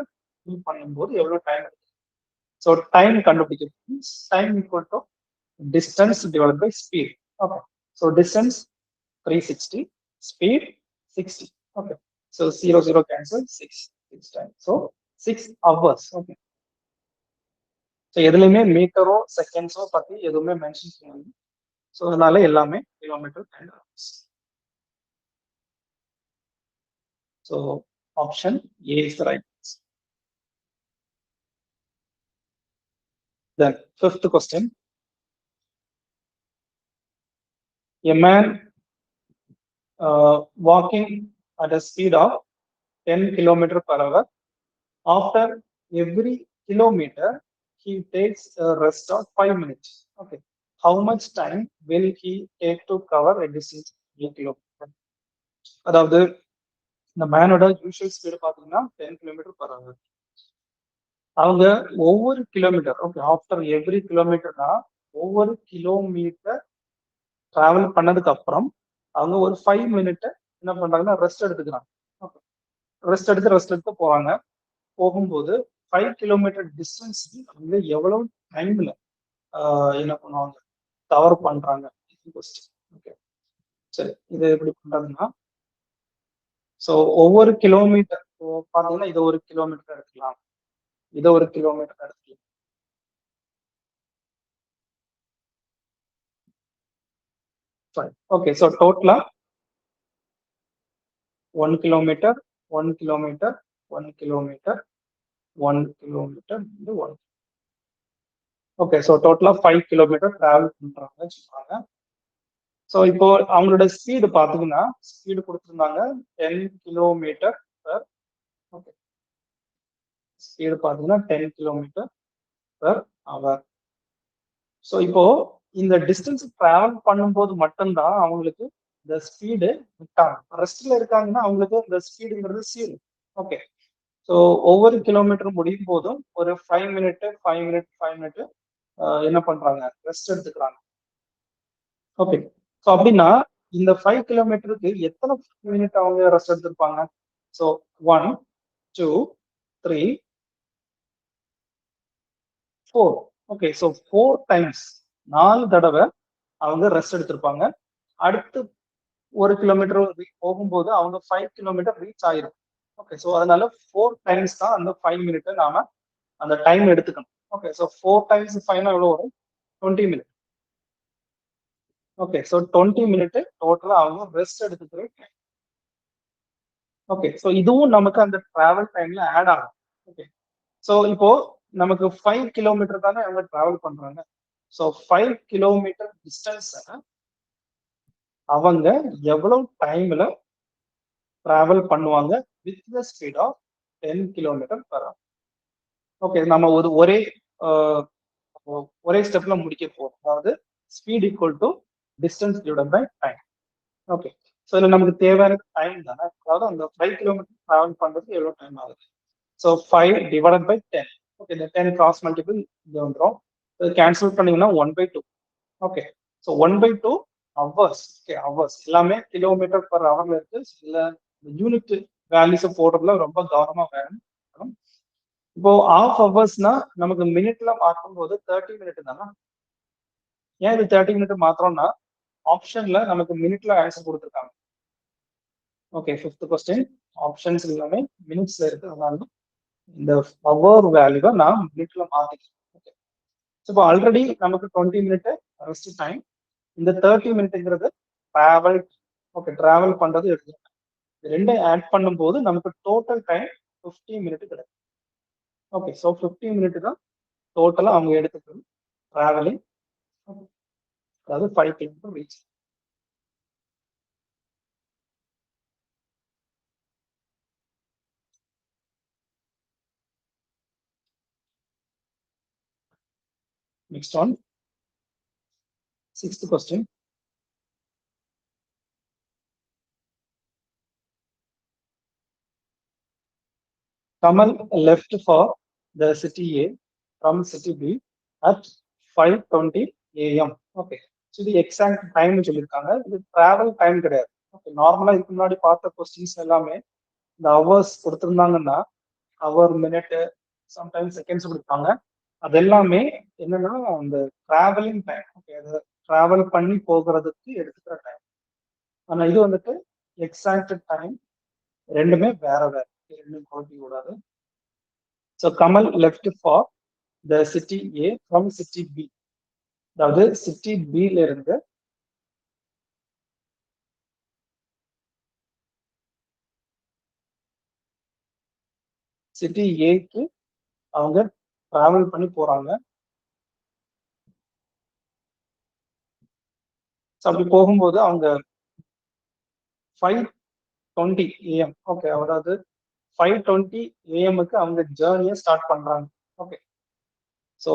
மூவ் பண்ணும்போது எவ்வளவு டைம் எடுக்கும். ஸோ டைம் கண்டுபிடிக்கிறது time equal to distance divide by speed. Okay, so distance 360, speed 60. Okay, so 0 0 cancel 6 time. So 6 hours. Okay, so எதுலையுமே மீட்டரோ செகண்ட்ஸோ பத்தி எதுவுமே மென்ஷன் பண்ணாங்க. ஸோ அதனால எல்லாமே kilometre and hours. So option A is the right answer. Then fifth question. A man walking at a speed of 10 kilometer per hour. After every kilometer, he takes a rest of 5 minutes. Okay. How much time will he take to cover a distance of 1 kilometer? அதாவது இந்த மேனோட usual speed பாத்தீங்கன்னா 10 kilometer per hour. அவங்க ஒவ்வொரு kilometre, okay, after every கிலோமீட்டர்னா ஒவ்வொரு kilometre travel பண்ணதுக்கு அப்புறம் அவங்க ஒரு 5 மினிட் என்ன பண்றாங்கன்னா ரெஸ்ட் எடுத்துக்கிறாங்க. ஓகே, ரெஸ்ட் எடுத்து போவாங்க. போகும்போது 5 கிலோமீட்டர் டிஸ்டன்ஸ் அவங்க எவ்வளவு டைம்ல என்ன பண்ணுவாங்க, கவர் பண்றாங்க. ஓகே, சரி, இது எப்படி பண்றதுன்னா, ஸோ ஒவ்வொரு கிலோமீட்டர் பாத்தீங்கன்னா இதை ஒரு கிலோமீட்டர் எடுக்கலாம், இதை ஒரு கிலோமீட்டர் எடுக்கலாம். ஓகே, ஸோ டோட்டலா 1 kilometre 1 kilometre 1 kilometre 1 kilometre 1. Okay, so டோட்டலா 5 கிலோமீட்டர் டிராவல் பண்றாங்கன்னு சொல்றாங்க. ஸோ இப்போ அவங்களோட ஸ்பீடு பாத்தீங்கன்னா, ஸ்பீடு கொடுத்துருந்தாங்க 10 கிலோமீட்டர் பர், ஓகே, ஸ்பீடு பாத்தீங்கன்னா 10 கிலோமீட்டர் பர் அவர். ஸோ இப்போ இந்த டிஸ்டன்ஸ் டிராவல் பண்ணும்போது மட்டும்தான் அவங்களுக்கு இந்த ஸ்பீடு விட்டாங்க. ரெஸ்ட்ல இருக்காங்கன்னா அவங்களுக்கு இந்த ஸ்பீடுங்கிறது சீரு. ஓகே, ஸோ ஒவ்வொரு கிலோமீட்டர் முடியும் போதும் ஒரு 5 மினிட் என்ன பண்றாங்க, ரெஸ்ட் எடுத்துக்கிறாங்க. ஓகே, ஸோ அப்படின்னா இந்த 5 கிலோமீட்டருக்கு எத்தனை மினிட் அவங்க ரெஸ்ட் எடுத்திருப்பாங்க? ஸோ 1 2 3 4. ஓகே, ஸோ 4 டைம்ஸ், 4 தடவை அவங்க ரெஸ்ட் எடுத்திருப்பாங்க. அடுத்து ஒரு கிலோமீட்டர் போகும்போது அவங்க 5 கிலோமீட்டர் ரீச் ஆயிரும். ஓகே, ஸோ அதனால 4 டைம்ஸ் தான் அந்த 5 மினிட் நாம அந்த டைம் எடுத்துக்கணும். ஓகே, ஸோ 4 டைம்ஸ் 5 எவ்வளவு வரும்? 20 மினிட். ஓகே, ஸோ 20 மினிட் டோட்டலா அவங்க ரெஸ்ட் எடுத்துக்கிற டைம். ஓகே, ஸோ இதுவும் நமக்கு அந்த டிராவல் டைம்ல ஆட் ஆகும். ஓகே, ஸோ இப்போ நமக்கு 5 கிலோமீட்டர் தானே அவங்க டிராவல் பண்றாங்க. ஸோ 5 கிலோமீட்டர் டிஸ்டன்ஸ் அவங்க எவ்வளவு டைம்ல டிராவல் பண்ணுவாங்க with the speed of 10 kilometer per hour. Okay, நம்ம ஒரே ஸ்டெப்ல முடிக்க போறோம். அதாவது speed equal to distance divided by time. Okay, so இதுல நமக்கு தேவையான டைம் தானே, அதாவது அந்த 5 கிலோமீட்டர் டிராவல் பண்றதுக்கு எவ்வளவு டைம் ஆகுது? So 5 divided by 10. ஓகே, இந்த 10 கிராஸ் மல்டிபிள் இங்க வந்துடும். கேன்சல் பண்ணீங்கன்னா 1/2. Okay, so 1/2 hours. Okay, hours எல்லாமே கிலோமீட்டர் பர் ஹவர்ல இருக்கு. இல்ல யூனிட் வேல்யூஸ் போடுறதுல ரொம்ப கவனமா வேணும். இப்போ ஆஃப் ஹவர்ஸ்னா நமக்கு மினிட்ல மாற்றும் போது 30 மினிட் தானே. ஏன் இது 30 மினிட் மாத்திரம்னா ஆப்ஷன்ல நமக்கு மினிட்ல ஆன்சர் கொடுத்துருக்காங்க. ஓகே, 5th கொஸ்டின் ஆப்ஷன்ஸ் எல்லாமே மினிட்ஸ்ல இருக்கு. அதனால இந்த ஹவர் வேல்யூவை நான் மினிட்ல மாத்திக்கிறேன். ஓகே, இப்போ ஆல்ரெடி நமக்கு 20 மினிட் ரெஸ்ட் டைம், இந்த 30 மினிட்ங்கிறது டிராவல். ஓகே, டிராவல் பண்றது எடுத்துக்கலாம். ரெண்டையும் ஆட் பண்ணும்போது நமக்கு டோட்டல் டைம் 50 மினிட் கிடைக்கும். ஓகே, ஸோ 50 மினிட் தான் டோட்டலா அவங்க எடுத்துக்கிறது டிராவலிங், அதாவது 5 kilometre reach. Next one, 6th question. Kamal left for the city A from city B at 5:20 AM. Okay, இது எக்ஸாக்ட் டைம்னு சொல்லியிருக்காங்க. இது டிராவல் டைம் கிடையாது. ஓகே, நார்மலா இதுக்கு முன்னாடி பார்த்த கொஸ்டின்ஸ் எல்லாமே இந்த ஹவர்ஸ் கொடுத்துருந்தாங்கன்னா ஹவர், மினிட், சம்டைம்ஸ் செகண்ட்ஸ் கொடுப்பாங்க. அது எல்லாமே என்னன்னா அந்த டிராவலிங் டைம். ஓகே, அது டிராவல் பண்ணி போகிறதுக்கு எடுத்துக்கிற டைம். ஆனா இது வந்துட்டு எக்ஸாக்ட் டைம். ரெண்டுமே வேற வேற, ரெண்டும் குழப்பிக்க கூடாது. So Kamal left for the city A from city B. அதாவது சிட்டி பில இருந்து சிட்டி ஏக்கு அவங்க டிராவல் பண்ணி போறாங்க. அப்படி போகும்போது அவங்க 5 5:20 AM. ஓகே, அதாவது 5:20 AM-க்கு அவங்க ஜேர்னியை ஸ்டார்ட் பண்றாங்க. ஓகே, ஸோ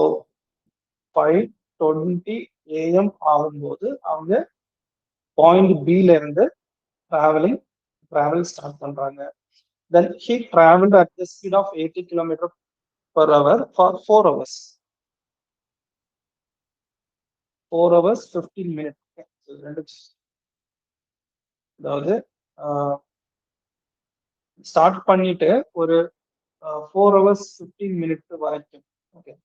5:20 AM ஆகும்போது அவங்க பாயிண்ட் பில இருந்து டிராவல் ஸ்டார்ட் பண்றாங்க. Then he traveled at the speed of 80 km per hour for 4 hours. 4 hours 15 minutes. அதாவது ஸ்டார்ட் பண்ணிட்டு ஒரு 4 hours 15 minutes வரைக்கும். ஓகே,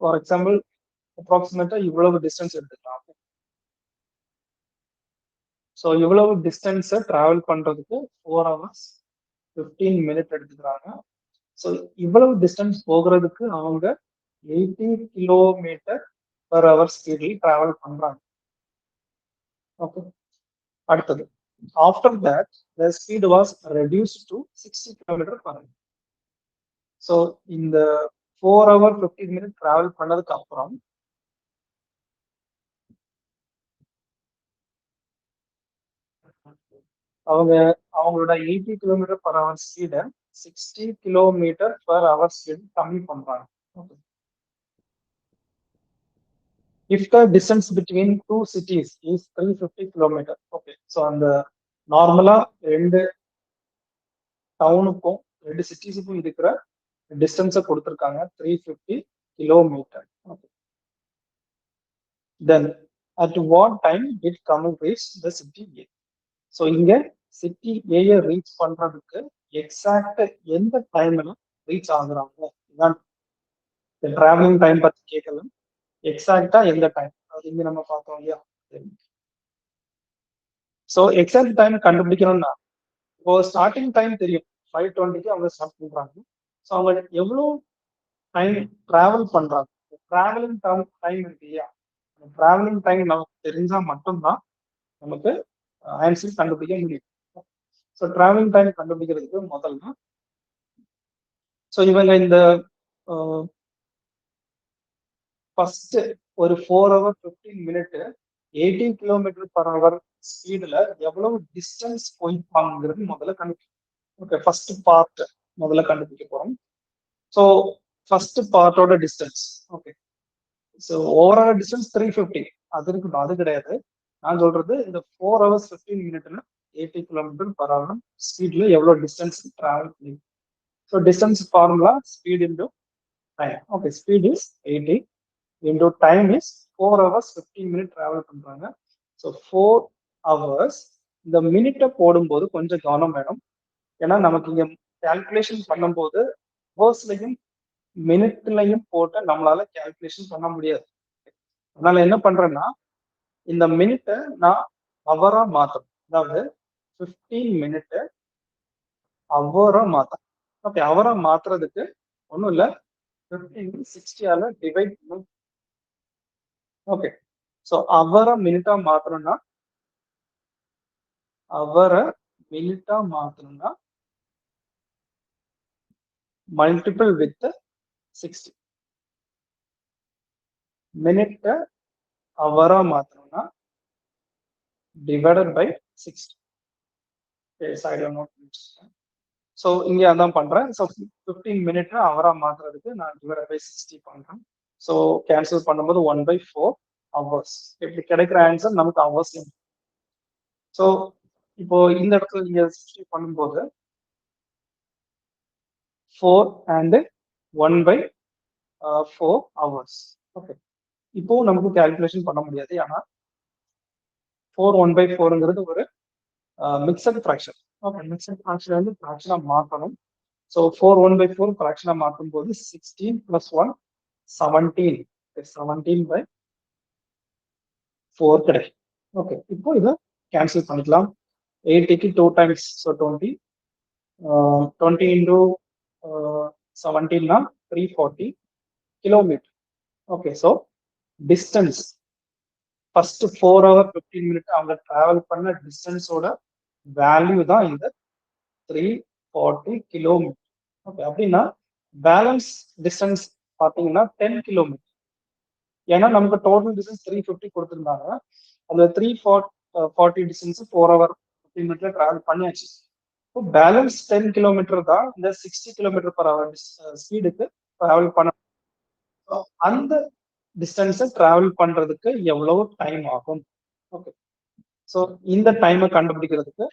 ஃபார் எக்ஸாம்பிள் அப்ராக்சிமேட்டா இவ்வளவு டிஸ்டன்ஸ் எடுத்துக்கலாம். ஸோ இவ்வளவு டிஸ்டன்ஸை டிராவல் பண்றதுக்கு 4 hours 15 minutes எடுத்துக்கிறாங்க. ஸோ இவ்வளவு டிஸ்டன்ஸ் போகிறதுக்கு அவங்க 80 km/h ஸ்பீடில் டிராவல் பண்றாங்க. ஓகே, அடுத்தது after that the speed was reduce to 60 km/h. So இந்த 4 hour 15 minutes டிராவல் பண்ணதுக்கு அப்புறம் அவங்களோட 80 km/h ஸ்பீடை 60 km/h ஸ்பீட் கம்மி பண்றாங்க. If the distance between two cities is 350 km, okay, so அந்த நார்மலா ரெண்டு டவுனுக்கும் ரெண்டு சிட்டிஸுக்கும் இருக்கிற டிஸ்டன்ஸை கொடுத்துருக்காங்க 350 km. Okay. Then at what time did Kamal reach the city A? So இங்க சிட்டி ஏயை ரீச் பண்றதுக்கு எக்ஸாக்ட் எந்த டைம்ல ரீச் ஆகுறாங்க, இதான் டிராவலிங் டைம் பத்தி கேட்கலாம். எக்ஸாக்டா எந்த டைம், அது இங்க நம்ம பார்த்தோம் இல்லையா. ஸோ எக்ஸாக்ட் டைம் கண்டுபிடிக்கணும்னா இப்போ ஸ்டார்டிங் டைம் தெரியும், 5:20க்கு அவங்க ஸ்டார்ட் பண்றாங்க. ஸோ அவங்க எவ்வளோ டைம் டிராவல் பண்றாங்க, டிராவலிங் டைம் இருக்கு இல்லையா, டிராவலிங் டைம் நமக்கு தெரிஞ்சா மட்டும்தான் நமக்கு ஆன்சர் கண்டுபிடிக்க முடியும். ஸோ டிராவலிங் டைம் கண்டுபிடிக்கிறதுக்கு முதல்ல ஸோ இவங்க இந்த ஃபர்ஸ்ட் ஒரு 4 hour 15 minutes 80 km/h ஸ்பீடுல எவ்வளவு டிஸ்டன்ஸ் போயிருப்பாங்கிறது முதல்ல கண்டுபிடிக்கும். ஓகே, ஃபர்ஸ்ட் பார்ட் முதல்ல கண்டுபிடிக்க போறோம். ஸோ ஃபர்ஸ்ட் பார்ட்டோட distance, okay, so overall distance 350, அது இருக்கணும், அது கிடையாது. நான் சொல்றது இந்த 4 hours 15 minutes 80 km/h ஸ்பீட்ல எவ்வளவு டிஸ்டன்ஸ் டிராவல் பண்ணி. So distance formula speed into time. Okay, speed is 80 into time is 4 hours 15 minutes travel பண்றாங்க. ஸோ 4 hours இந்த மினிட்டை போடும்போது கொஞ்சம் கவனம் வேணும். ஏன்னா நமக்கு இங்க கால்குலேஷன் பண்ணும்போது ஹவர்ஸ்லையும் மினிட்லையும் போட்டு நம்மளால கால்குலேஷன் பண்ண முடியாது. அதனால என்ன பண்றேன்னா இந்த மினிட்டை நான் ஹவரா மாத்தணும், அதாவது 15 minutes ஹவரா மாத்தணும். ஓகே, ஹவரா மாத்துறதுக்கு ஒன்றும் இல்லை, 15 டிவைட் பண்ணணும். ஓகே, ஸோ ஹவரை மினிட்டா மாத்தணும்னா மல்டிபிள் வித் 60. மினிட்டை ஹவரா மாத்தணும்னா டிவைடட் பை 60. ஸோ இங்கே அதான் பண்றேன். ஸோ 15 minutes ஹவரா மாத்துறதுக்கு நான் டிவைடட் பை 60 பண்றேன். ஸோ கேன்சல் பண்ணும்போது 1/4 hours. இப்படி கிடைக்கிற ஆன்சர் நமக்கு ஹவர்ஸ். ஸோ இப்போ இந்த இடத்துல நீங்க 60 பண்ணும்போது 4 and 1/4 hours. ஓகே, இப்போ நமக்கு கால்குலேஷன் பண்ண முடியாது, ஆனா 4 1/4ங்கிறது ஒரு mixed fraction. Okay, mixed fraction வந்து ஃப்ராக்ஷனா மாற்றணும். ஸோ 4 1/4 ஃப்ராக்ஷனா மாற்றும் போது 16 + 1 17 17/4 கிடைக்கும். ஓகே, இப்போ இதை கேன்சல் பண்ணிக்கலாம். 80க்கு 2 times, so 20 20 into 17 340 kilometer. Okay, so distance first 4 hour 15 minutes அவங்க டிராவல் பண்ண டிஸ்டன்ஸோட வேல்யூ தான் இந்த 340 kilometer. ஓகே, அப்படின்னா பேலன்ஸ் டிஸ்டன்ஸ் பார்த்தீங்கன்னா 10 kilometer. ஏன்னா நமக்கு டோட்டல் டிஸ்டன்ஸ் 350 கொடுத்துருந்தாங்க, அதுல 340 டிஸ்டன்ஸ் 4 hour 15 minutes டிராவல் பண்ணியாச்சு. இப்போ பேலன்ஸ் 10 கிலோமீட்டர் தான் இந்த 60 கிலோமீட்டர் பர் ஹவர் ஸ்பீடுக்கு டிராவல் பண்ண. அந்த டிஸ்டன்ஸை டிராவல் பண்றதுக்கு எவ்வளவு டைம் ஆகும்? ஓகே, ஸோ இந்த டைமை கண்டுபிடிக்கிறதுக்கு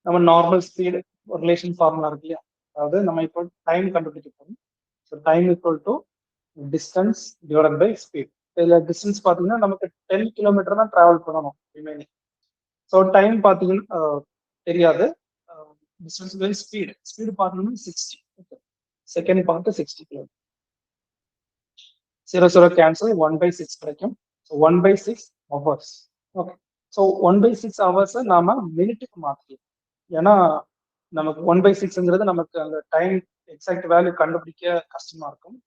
நம்ம நார்மல் ஸ்பீடு ரிலேஷன் ஃபார்முலா இருக்கு இல்லையா, அதாவது நம்ம இப்போ டைம் கண்டுபிடிக்கணும். So time equal to distance divided by speed. இதுல டிஸ்டன்ஸ் பார்த்தீங்கன்னா நமக்கு 10 கிலோமீட்டர் தான் டிராவல் பண்ணணும் ரிமைனிங். ஸோ டைம் பார்த்தீங்கன்னா தெரியாது. டிஸ்டன்ஸ் பை ஸ்பீடு, ஸ்பீடு பார்த்தீங்கன்னா 60. செகண்ட் பார்த்து 60 கிலோமீட்டர். 0 0 கேன்சல், 1/6 கிடைக்கும். So 1/6 hours. ஓகே, ஸோ 1/6 ஹவர்ஸை நாம மினிட்டுக்கு மாற்றிக்கலாம். ஏன்னா நமக்கு 1/6ங்கிறது நமக்கு அந்த டைம் எக்ஸாக்ட் வேல்யூ கண்டுபிடிக்க கஷ்டமா இருக்கும்.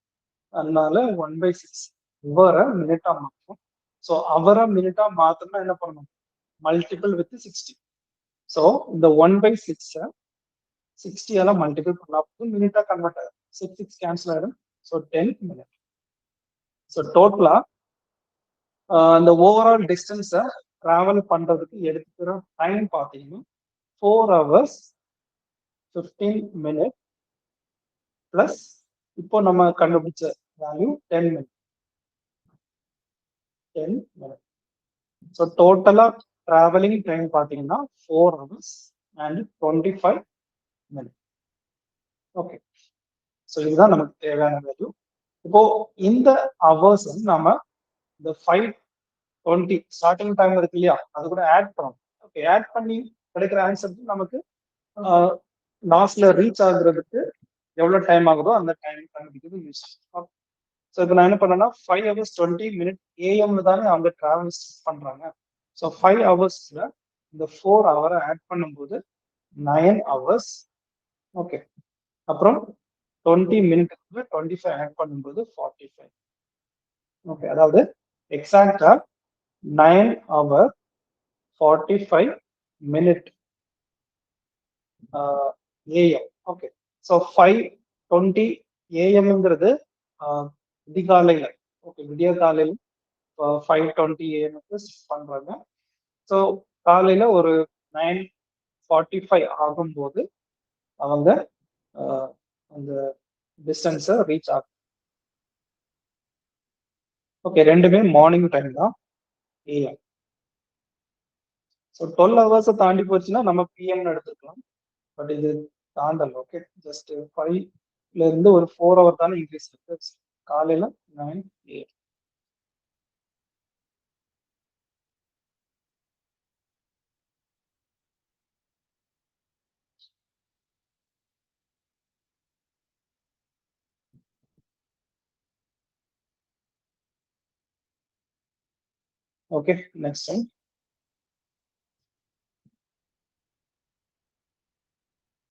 அதனால 1/6 ஹவரை மினிட்டா மாற்றும். ஸோ ஹவரை மினிட்டா மாத்தணும்னா என்ன பண்ணணும்? Multiple with 60. ஸோ இந்த 1/6 60 மல்டிபிள் பண்ணா போதும், மினிட்டா கன்வெர்ட் ஆகும். 6 கேன்சல் ஆயிடும். So 10 minute. ஸோ டோட்டலா அந்த ஓவரால் டிஸ்டன்ஸை டிராவல் பண்றதுக்கு எடுத்துக்கிற டைம் பார்த்தீங்கன்னா 4 hours 15 minutes பிளஸ் இப்போ நம்ம கண்டுபிடிச்ச வேல்யூ 10 minutes. 10 minutes. ஸோ டோட்டலா டிராவலிங் டைம் பார்த்தீங்கன்னா 4 hours and 25 minutes. Okay, so இதுதான் நமக்கு தேவையான வேல்யூ. இப்போ இந்த ஹவர்ஸ் நம்ம இந்த 5:20 ஸ்டார்டிங் டைம் இருக்கு இல்லையா, அது கூட ஆட் பண்ணணும். ஓகே, ஆட் பண்ணி கிடைக்கிற ஆன்சர் நமக்கு லாஸ்ட்ல ரீச் ஆகுறதுக்கு எவ்வளவு டைம் ஆகுதோ அந்த டைம் கண்டுபிடிக்கிறது யூஸ். ஸோ இப்போ நான் என்ன பண்ணேன்னா 5 hours 20 minutes ஏஎம்ல தானே அவங்க டிராவல் பண்றாங்க. ஸோ 5 ஹவர்ஸ்ல இந்த 4 hour ஆட் பண்ணும்போது 9 hours. ஓகே, அப்புறம் 20 minutes 25 ஆட் பண்ணும்போது 45. ஓகே, அதாவது எக்ஸாக்டா 9 hour 45 minutes AM. Okay, so 5:20 ஏஎம்ங்கிறது விடிகாலையில. ஓகே, விடிய காலையில 5:20 ஏஎம்க்கு பண்றாங்க. ஸோ காலையில ஒரு 9:45 ஆகும்போது அவங்க அந்த டிஸ்டன்ஸை ரீச் ஆகும். ஓகே, ரெண்டுமே மார்னிங் டைம் தான், ஏஎம். ஸோ 12 hours தாண்டி போச்சுன்னா நம்ம பிஎம்னு எடுத்துக்கலாம். பட் இது தாண்டல். ஓகே, ஜஸ்ட் 5ல இருந்து ஒரு 4 hour தானே இன்க்ரீஸ் இருக்கு. காலையில 9 AM. Okay, next time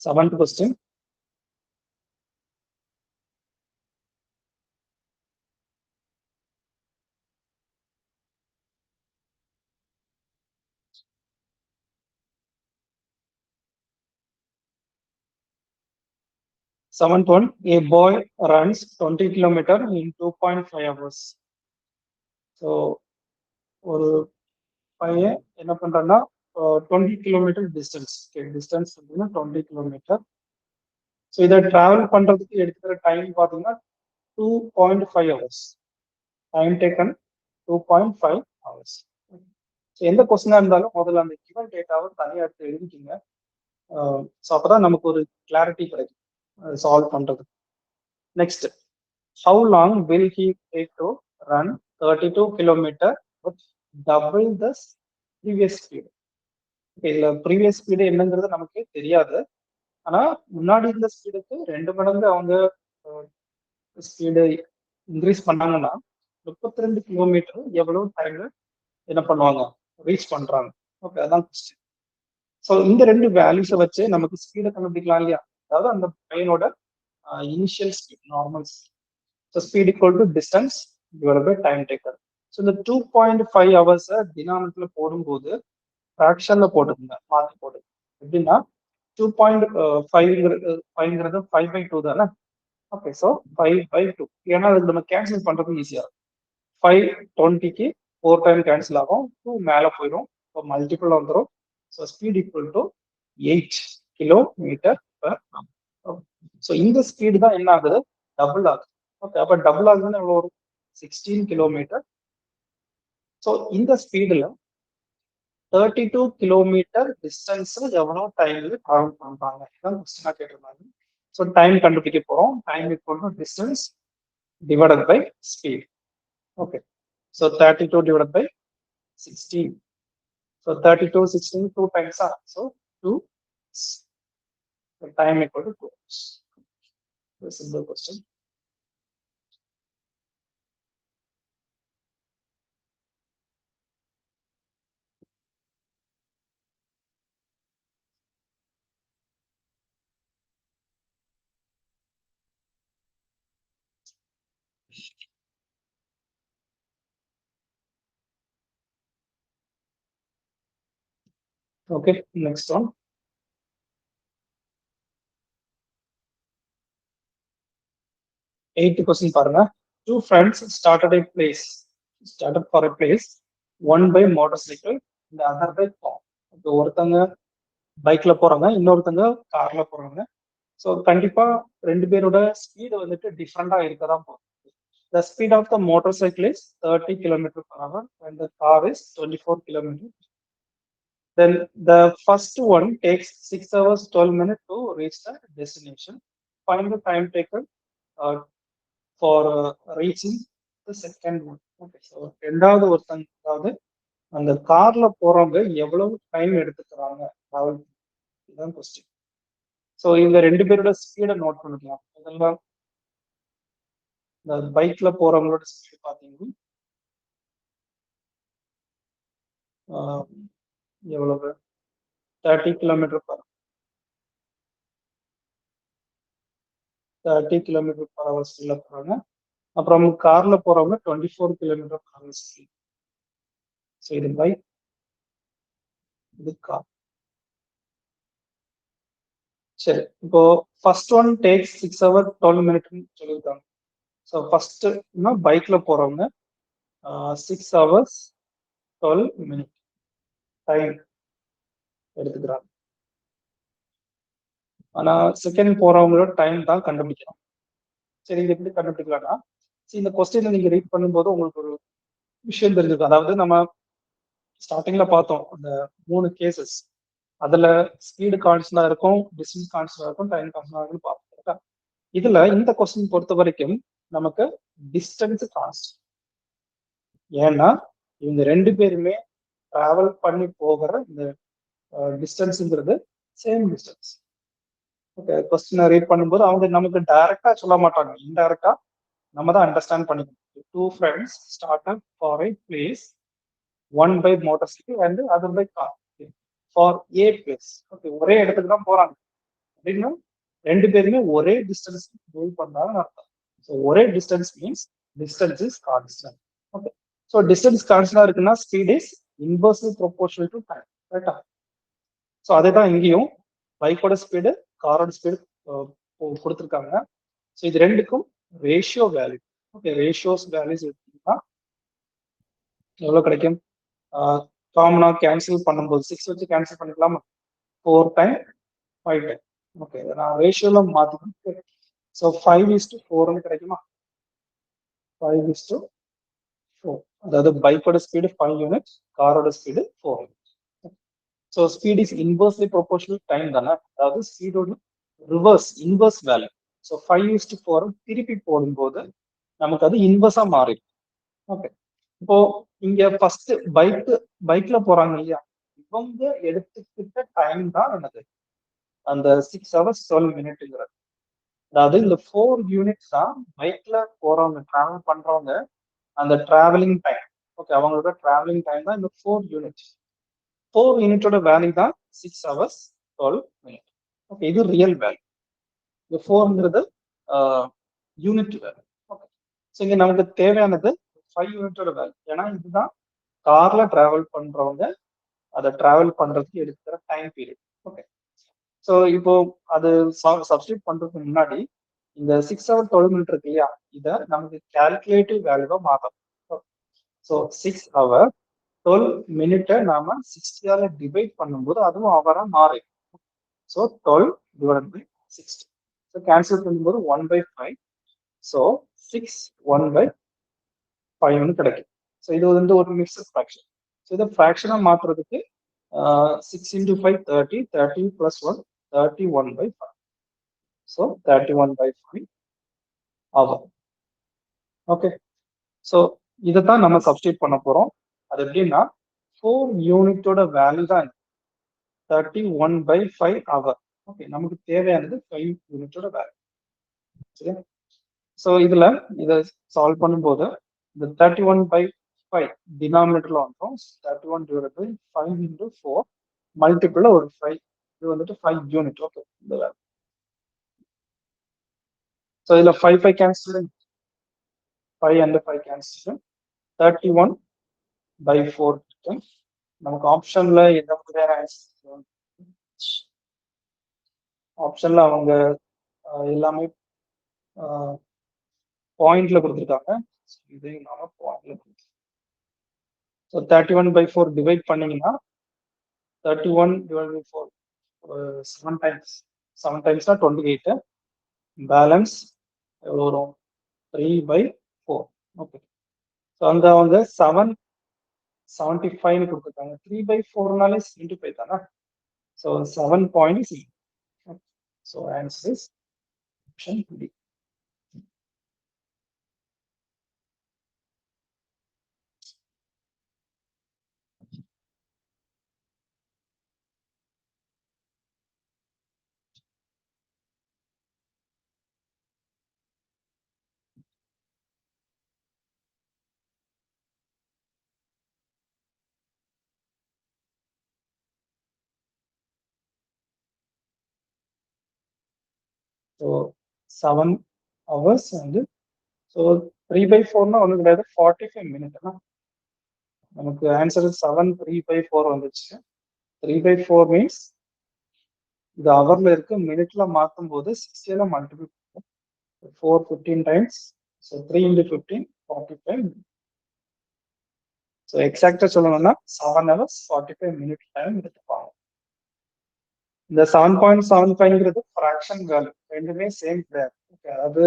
7th question. Seventh one, a boy runs 20 kilometer in 2.5 hours. So ஒரு பையன் என்ன பண்றான்னா 20 கிலோமீட்டர் டிஸ்டன்ஸ். டிஸ்டன்ஸ் பார்த்தீங்கன்னா 20 கிலோமீட்டர். ஸோ இதை டிராவல் பண்றதுக்கு எடுத்துக்கிற டைம் பார்த்தீங்கன்னா 2.5 hours. Time taken 2.5 hours. So எந்த கொஸ்டினா இருந்தாலும் முதல்ல அந்த கிவன் டேட்டாவை தனியாக எடுத்து எழுதிக்கிங்க. ஸோ அப்பதான் நமக்கு ஒரு கிளாரிட்டி கிடைக்கும் சால்வ் பண்றது. Next, how long will he take to run 32 kilometer with double the previous speed? இதுல ப்ரீவியஸ் ஸ்பீடு என்னங்கிறது நமக்கு தெரியாது. ஆனா முன்னாடி இருந்த ஸ்பீடுக்கு 2 மடங்கு அவங்க ஸ்பீடு இன்க்ரீஸ் பண்ணாங்கன்னா 32 கிலோமீட்டர் எவ்வளவு டைம்ல என்ன பண்ணுவாங்க, ரீச் பண்றாங்க. ஓகே, அதான் கொஸ்டின். ஸோ இந்த ரெண்டு வேல்யூஸை வச்சு நமக்கு ஸ்பீடை கண்டுபிடிக்கலாம் இல்லையா, அதாவது அந்த பையனோட initial speed, normal speed. So speed equal to distance divided by time taken. So இந்த 2.5 ஹவர்ஸை டினாமினேட்டர்ல போடும்போது ஃப்ராக்ஷன்ல போட்டுருங்க, மாற்றி போடுங்க. எப்படின்னா 2.5ங்கிறது 5/2 தானே. Okay, so 5/2. ஏன்னா அதுக்கு நம்ம கேன்சல் பண்றது ஈஸியா இருக்கும். 5:20க்கு 4 டைம் கேன்சல் ஆகும், 2 மேலே போயிடும், இப்போ மல்டிபிள் வந்துடும். So speed equal to 8 kilometre per hour. So இந்த ஸ்பீடு தான் என்ன ஆகுது, டபுள் ஆகுது. ஓகே, அப்போ டபுள் ஆகுதுன்னு எவ்வளோ வரும், 16 கிலோமீட்டர். ஸோ இந்த ஸ்பீடில் 32 கிலோமீட்டர் டிஸ்டன்ஸ் எவ்வளோ டைம்ல டிராவல் பண்றாங்க, இதான் கொஸ்டினா கேட்டிருந்தாங்க. ஸோ டைம் கண்டுபிடிக்க போறோம். Time equal to distance divided by speed. Okay, so 32 divided by 16. So 32, 16, 2 times are, so 2, the time equal to 2 hours. A simple question. Okay, next one. Eighth question பாருங்க. Two friends started for a place, one by motorcycle, the other by car. இப்போ ஒருத்தங்க பைக்ல போறாங்க, இன்னொருத்தங்க கார்ல போறாங்க. So கண்டிப்பா ரெண்டு பேரோட ஸ்பீடு வந்துட்டு டிஃப்ரெண்டா இருக்கதான் போகுது. The speed of the motorcycle is 30 kilometers per hour and the car is 24 kilometers. Then the first one takes 6 hours 12 minutes to reach the destination. Find the time taken for reaching the second one. Okay, so ரெண்டாவது ஒருத்தங்க, அதாவது அந்த கார்ல போறவங்க எவ்வளவு time எடுத்துக்கிறாங்க travel, இதுதான் question. So இந்த ரெண்டு பேரோட ஸ்பீடை நோட் பண்ணிக்கலாம். இதெல்லாம் இந்த பைக்ல போறவங்களோட ஸ்பீடு பார்த்தீங்கன்னா எவ்வளவு, 30 kilometer per 30 kilometer per hour ஸ்பீட்ல போறாங்க. அப்புறம் கார்ல போறவங்க 24 kilometer per hour speed. So இது பைக், இது கார். சரி, இப்போ first one takes 6 hours 12 minutes சொல்லியிருக்காங்க. ஸோ ஃபர்ஸ்ட் பைக்ல போறவங்க 6 hours 12 minutes டைம் எடுத்துக்கிறாங்க. ஆனா செகண்ட் போறவங்களோட டைம் தான் கண்டுபிடிக்கணும். சரி, இது எப்படி கண்டுபிடிக்கலாம்னா, இந்த கொஸ்டினை நீங்க ரீட் பண்ணும்போது உங்களுக்கு ஒரு விஷயம் தெரிஞ்சிருக்கும். அதாவது நம்ம ஸ்டார்டிங்ல பார்த்தோம் அந்த 3 கேசஸ், அதுல ஸ்பீடு கான்ஸ்டன்டா இருக்கும், டிஸ்டன்ஸ் கான்ஸ்டன்டா இருக்கும், டைம் கான்ஸ்டன்டா இருக்கும்னு பார்த்தோம். இதுல இந்த கொஸ்டின் பொறுத்த வரைக்கும் நமக்கு டிஸ்டன்ஸ் கான்ஸ்டன்ட். ஏன்னா இவங்க ரெண்டு பேருமே டிராவல் பண்ணி போகிற இந்த டிஸ்டன்ஸ்ங்கிறது சேம் டிஸ்டன்ஸ். ஓகே, கொஸ்டினை ரீட் பண்ணும்போது அவங்க நமக்கு டைரக்டா சொல்ல மாட்டாங்க, இன்டைரக்டா நம்ம தான் அண்டர்ஸ்டாண்ட் பண்ணிக்கணும். Two friends started for a place, one by motorcycle and other by car for a place. Okay, ஒரே இடத்துக்கு தான் போறாங்க அப்படின்னா ரெண்டு பேருமே ஒரே டிஸ்டன்ஸ் மூவ் பண்ணாங்கன்னு அர்த்தம். ஸோ ஒரே distance means distance is constant. Okay, so distance கான்ஸ்டன்டா இருக்குன்னா speed is inversely proportional to time. கரெக்டா? ஸோ அதே தான் இங்கேயும் பைக்கோட ஸ்பீடு காரோட ஸ்பீடு கொடுத்துருக்காங்க. ஸோ இது ரெண்டுக்கும் ratio value. Okay, ratios values எடுத்தீங்கன்னா எவ்வளோ கிடைக்கும்? காமனா கேன்சல் பண்ணும்போது 6 வச்சு கேன்சல் பண்ணிக்கலாமா? 4 டைம் 5 டைம். ஓகே, நான் ரேஷியோல மாத்திக்கிறேன். ஸோ 5:4 கிடைக்குமா? 5:4. அதாவது பைக்கோட ஸ்பீடு 5 யூனிட், காரோட speed 4 unit. So speed is inversely proportional time தானே, அதாவது ஸ்பீடோட இன்வெர்ஸ் வேல்யூ. ஸோ 5:4 திருப்பி போடும்போது நமக்கு அது இன்வெர்ஸா மாறிடும். ஓகே, இப்போ இங்க ஃபர்ஸ்ட் பைக்ல போறாங்க இல்லையா, இவங்க எடுத்துக்கிட்ட டைம் தான் என்னது, அந்த 6 hours 12 minutes. அதாவது இந்த 4 யூனிட்ஸ் தான் பைக்ல போறவங்க டிராவல் பண்றவங்க அந்த டிராவலிங் டைம். ஓகே, அவங்களோட டிராவலிங் டைம் தான் இந்த 4 யூனிட்ஸ். 4 யூனிட்டோட வேல்யூ தான் 6 hours 12 minutes. ஓகே, இது ரியல் வேல்யூ. இந்த 4ங்கிறது யூனிட் வேல்யூ. ஓகே, ஸோ இங்க நமக்கு தேவையானது 5 யூனிட்டோட வேல்யூ. ஏன்னா இதுதான் கார்ல டிராவல் பண்றவங்க அதை டிராவல் பண்றதுக்கு எடுக்கிற டைம் பீரியட். ஓகே, ஸோ இப்போ அது சப்ஸ்டியூட் பண்றதுக்கு முன்னாடி இந்த 6 hours 12 minutes இருக்கு இல்லையா, இதை நமக்கு கால்குலேட்டிவ் வேல்யூவா மாத்தணும். ஸோ 6 ஹவர் 12 மினிட்டை நாம 60ஆல டிவைட் பண்ணும்போது அதுவும் ஹவரா மாறும். So 12 divide by 60. So cancel பண்ணும்போது 1/5. ஸோ 6 1/5 கிடைக்கும். ஸோ இது வந்து ஒரு மிக்சட் ஃப்ராக்ஷன். ஸோ இதை ஃப்ராக்ஷனா மாத்துறதுக்கு 6 into 5 30, 30 plus 1 31/5. ஸோ 31/5 ஆகும். ஓகே, ஸோ இதை தான் நம்ம சப்ஸ்டியூட் பண்ண போறோம். அது எப்படின்னா 4 யூனிட்டோட வேல்யூ தான் 31/5 ஹவர். ஓகே, நமக்கு தேவையானது 5 யூனிட்டோட வேல்யூ. சரியா? ஸோ இதுல இதை சால்வ் பண்ணும்போது இந்த 31/5 டினாமினேட்டர்ல வந்துடும். 31 divided by 5 into 4 மல்டிபிள் ஒரு 5. இது வந்துட்டு 5 யூனிட். ஓகே, இந்த வேல்யூ. ஸோ இதுல 5 கேன்சல், 5 and 5 கேன்சல், 31/4 இருக்கும். நமக்கு ஆப்ஷன்ல எந்த மாதிரியான ஆப்ஷன்ல அவங்க எல்லாமே பாயிண்ட்ல கொடுத்துருக்காங்க. இதையும் நாம பாயிண்ட்ல கொடுத்துருக்கோம். ஸோ 31/4 டிவைட் பண்ணீங்கன்னா 31 divided by 4 7 times. 7 times 28. Balance எவ்வளோ வரும்? 3/4. ஓகே, ஸோ அங்க அவங்க 775 கொடுத்துருக்காங்க. 3/4னாலே 75 தானே. So 7.6. So answer is option D. So 7 hours வந்து ஸோ 3/4னா ஒன்றும் கிடையாது, 45 மினிட். நமக்கு ஆன்சர் 7 3/4 வந்துச்சு. 3/4 மீன்ஸ் இது ஹவர்ல இருக்கு, மினிட்ல மாற்றும் போது 60ல multiple 4 15 times. So 3 into 15 45. So எக்ஸாக்டா சொல்லணும்னா 7 hours 45 minute டைம் எடுத்துப்பாங்க. இந்த 7.75ங்கிறது ஃப்ராக்ஷன் வேல்யூ, ரெண்டுமே சேம் கிடையாது. ஓகே, அதாவது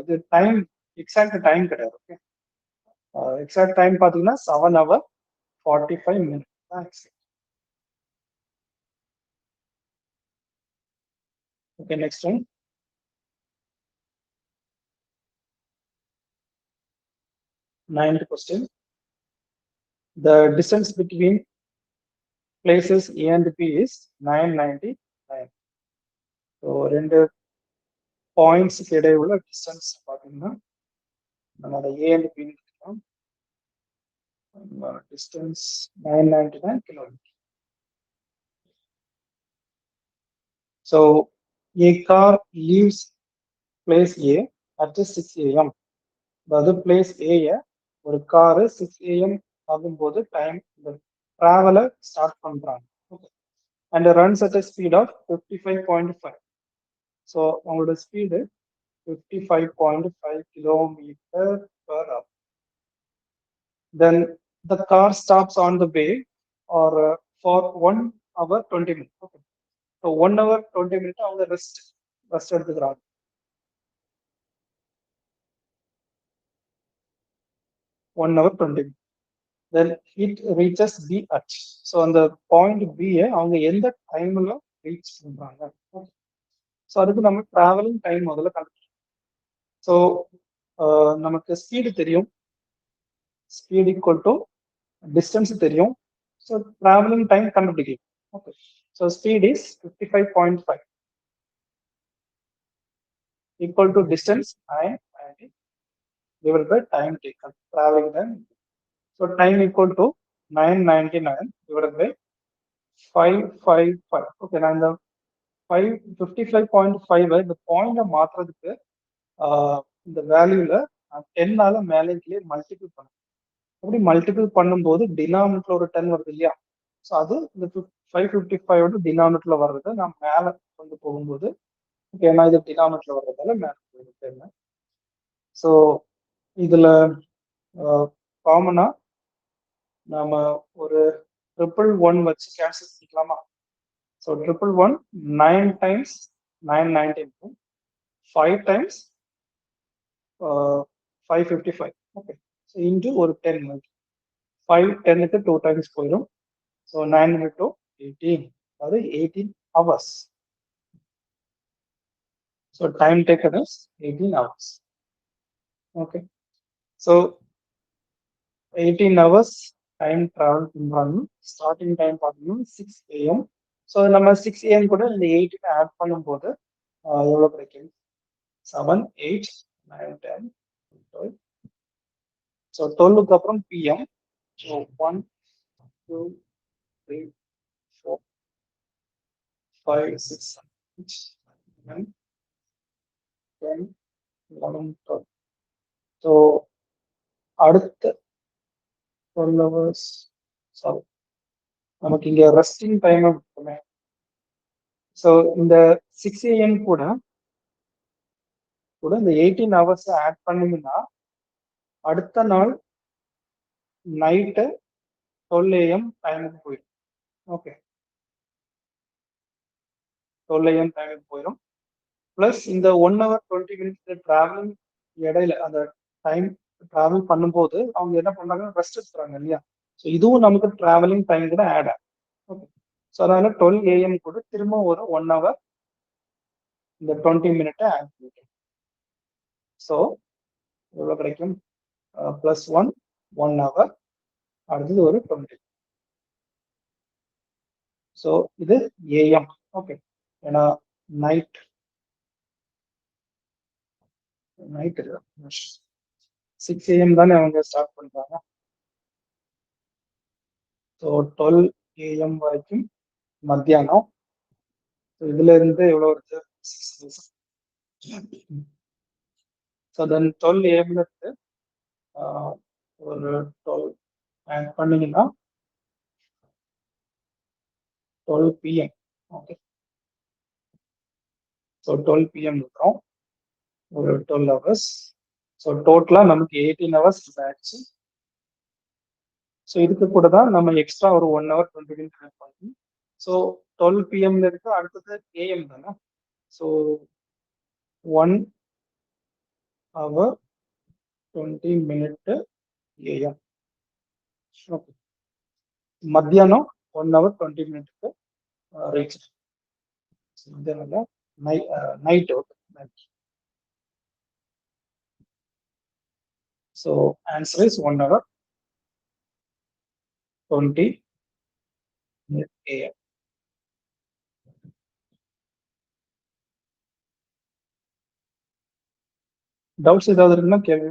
இது டைம் எக்ஸாக்ட் டைம் கிடையாது. ஓகே, எக்ஸாக்ட் டைம் பார்த்தீங்கன்னா 7 hour 45 minutes தான் exact. Okay, next one. 9th question. The distance between places A and B is 999. So ரெண்டு பாயிண்ட்ஸுக்கு இடையே உள்ள டிஸ்டன்ஸ் பார்த்தீங்கன்னா நம்ம A and B distance 999 kilometers. So a car leaves place A at 6 AM. அதாவது place A ஒரு car 6 AM ஆகும்போது time இந்த டிராவலை ஸ்டார்ட் பண்றாங்க. And runs at speed of 55.5. So அவங்களோட speed 55.5 kilometers per hour. Then the car stops on the way or for 1 hour 20 minutes. Okay. So 1 hour 20 minutes அவங்க rest எடுத்துக்கிறாங்க. One hour 20 minutes. Then it reaches B at. So அந்த point B அவங்க எந்த டைம்ல reach பண்றாங்க. So அதுக்கு நம்ம travelling time முதல்ல கண்டுபிடிக்கணும். ஸோ நமக்கு ஸ்பீடு தெரியும், ஸ்பீட் ஈக்குவல் டு டிஸ்டன்ஸ் தெரியும். ஸோ டிராவலிங் டைம் கண்டுபிடிக்கலாம். Okay, so speed is 55.5 equal to distance 990 divided by time taken, traveling time. So time equal to 999 divided by 555. Okay, நான் இந்த 55.5 இந்த பாயிண்ட மாத்துறதுக்கு இந்த வேல்யூல 10ஆல மேலே கீழே மல்டிபிள் பண்ணும். அப்படி மல்டிபிள் பண்ணும்போது டினாமினேட்டர்ல ஒரு 10 வருது இல்லையா. ஸோ அது இந்த 555 டினாமினேட்டர்ல வர்றதை நான் மேலே கொண்டு போகும்போது ஏன்னா இது டினாமினேட்டர்ல வர்றதால மேலே போயிருக்கேன். ஸோ இதுல காமனா நாம ஒரு 111 வச்சு கேன்சல் பண்ணிக்கலாமா? So 111 9 times 919 5 times 555. Okay, so into ஒரு 10 5 10க்கு 2 டைம்ஸ் போயிடும். ஸோ 9 into 18, அதாவது 18 hours. So time taken is 18 hours. Okay, so 18 hours time travel பண்றாங்க. ஸ்டார்டிங் டைம் பார்த்தீங்கன்னா 6 AM. ஸோ நம்ம 6 AM கூட இந்த 18 ஆட் பண்ணும்போது எவ்வளோ கிடைக்கும்? 7 8 9 10 12. ஸோ 12க்கு அப்புறம் PM. ஸோ 1 2 3 4 5 6 7 10 11 12. ஸோ அடுத்த 12 hours. சாரி, நமக்கு இங்க ரெஸ்டிங் டைம் இருக்குமே. ஸோ இந்த 6 AM கூட இந்த 18 hours ஆட் பண்ணீங்கன்னா அடுத்த நாள் நைட்டு 12 AM டைமுக்கு போயிடும். ஓகே, 12 AM டைமுக்கு போயிடும். பிளஸ் இந்த 1 hour 20 minutes டிராவலிங் இடையில அந்த டைம் டிராவல் பண்ணும்போது அவங்க என்ன பண்றாங்க, ரெஸ்ட் எடுத்துறாங்க இல்லையா? ஸோ இதுவும் நமக்கு டிராவலிங் டைம் கூட ஆட் ஆகும். ஓகே, ஸோ அதனால 12 AM கூட திரும்ப ஒரு 1 hour இந்த 20 minute ஆட் பண்ணிட்டோம். ஸோ எவ்வளோ கிடைக்கும்? +1 1 hour, அடுத்தது ஒரு 20. ஸோ இது AM. ஓகே, ஏன்னா நைட் 6 AM தானே அவங்க ஸ்டார்ட் பண்றாங்க. ஸோ 12 AM வரைக்கும் மத்தியானம். இதுல இருந்து எவ்வளோ வருது? 6 ஸோ தென் 12 AM இருந்து ஒரு 12 ஆட் பண்ணீங்கன்னா 12 PM. ஓகே, ஸோ 12 PM இருக்கும் ஒரு 12 hours. ஸோ டோட்டலாக நமக்கு 18 hours ஆயிடுச்சு. ஸோ இதுக்கு கூட தான் நம்ம எக்ஸ்ட்ரா ஒரு 1 hour 20 minutes ஆட் பண்ணணும். ஸோ 12 PMல இருக்கு, அடுத்தது AM தானே. So 1 hour 20 minute AM. Okay, மத்தியானம் 1 hour 20 minute ரீச். இதனால night okay. So answer is 1 hour 20 minute AM. Doubts ஏதாவது இருக்குன்னா கேள்வி.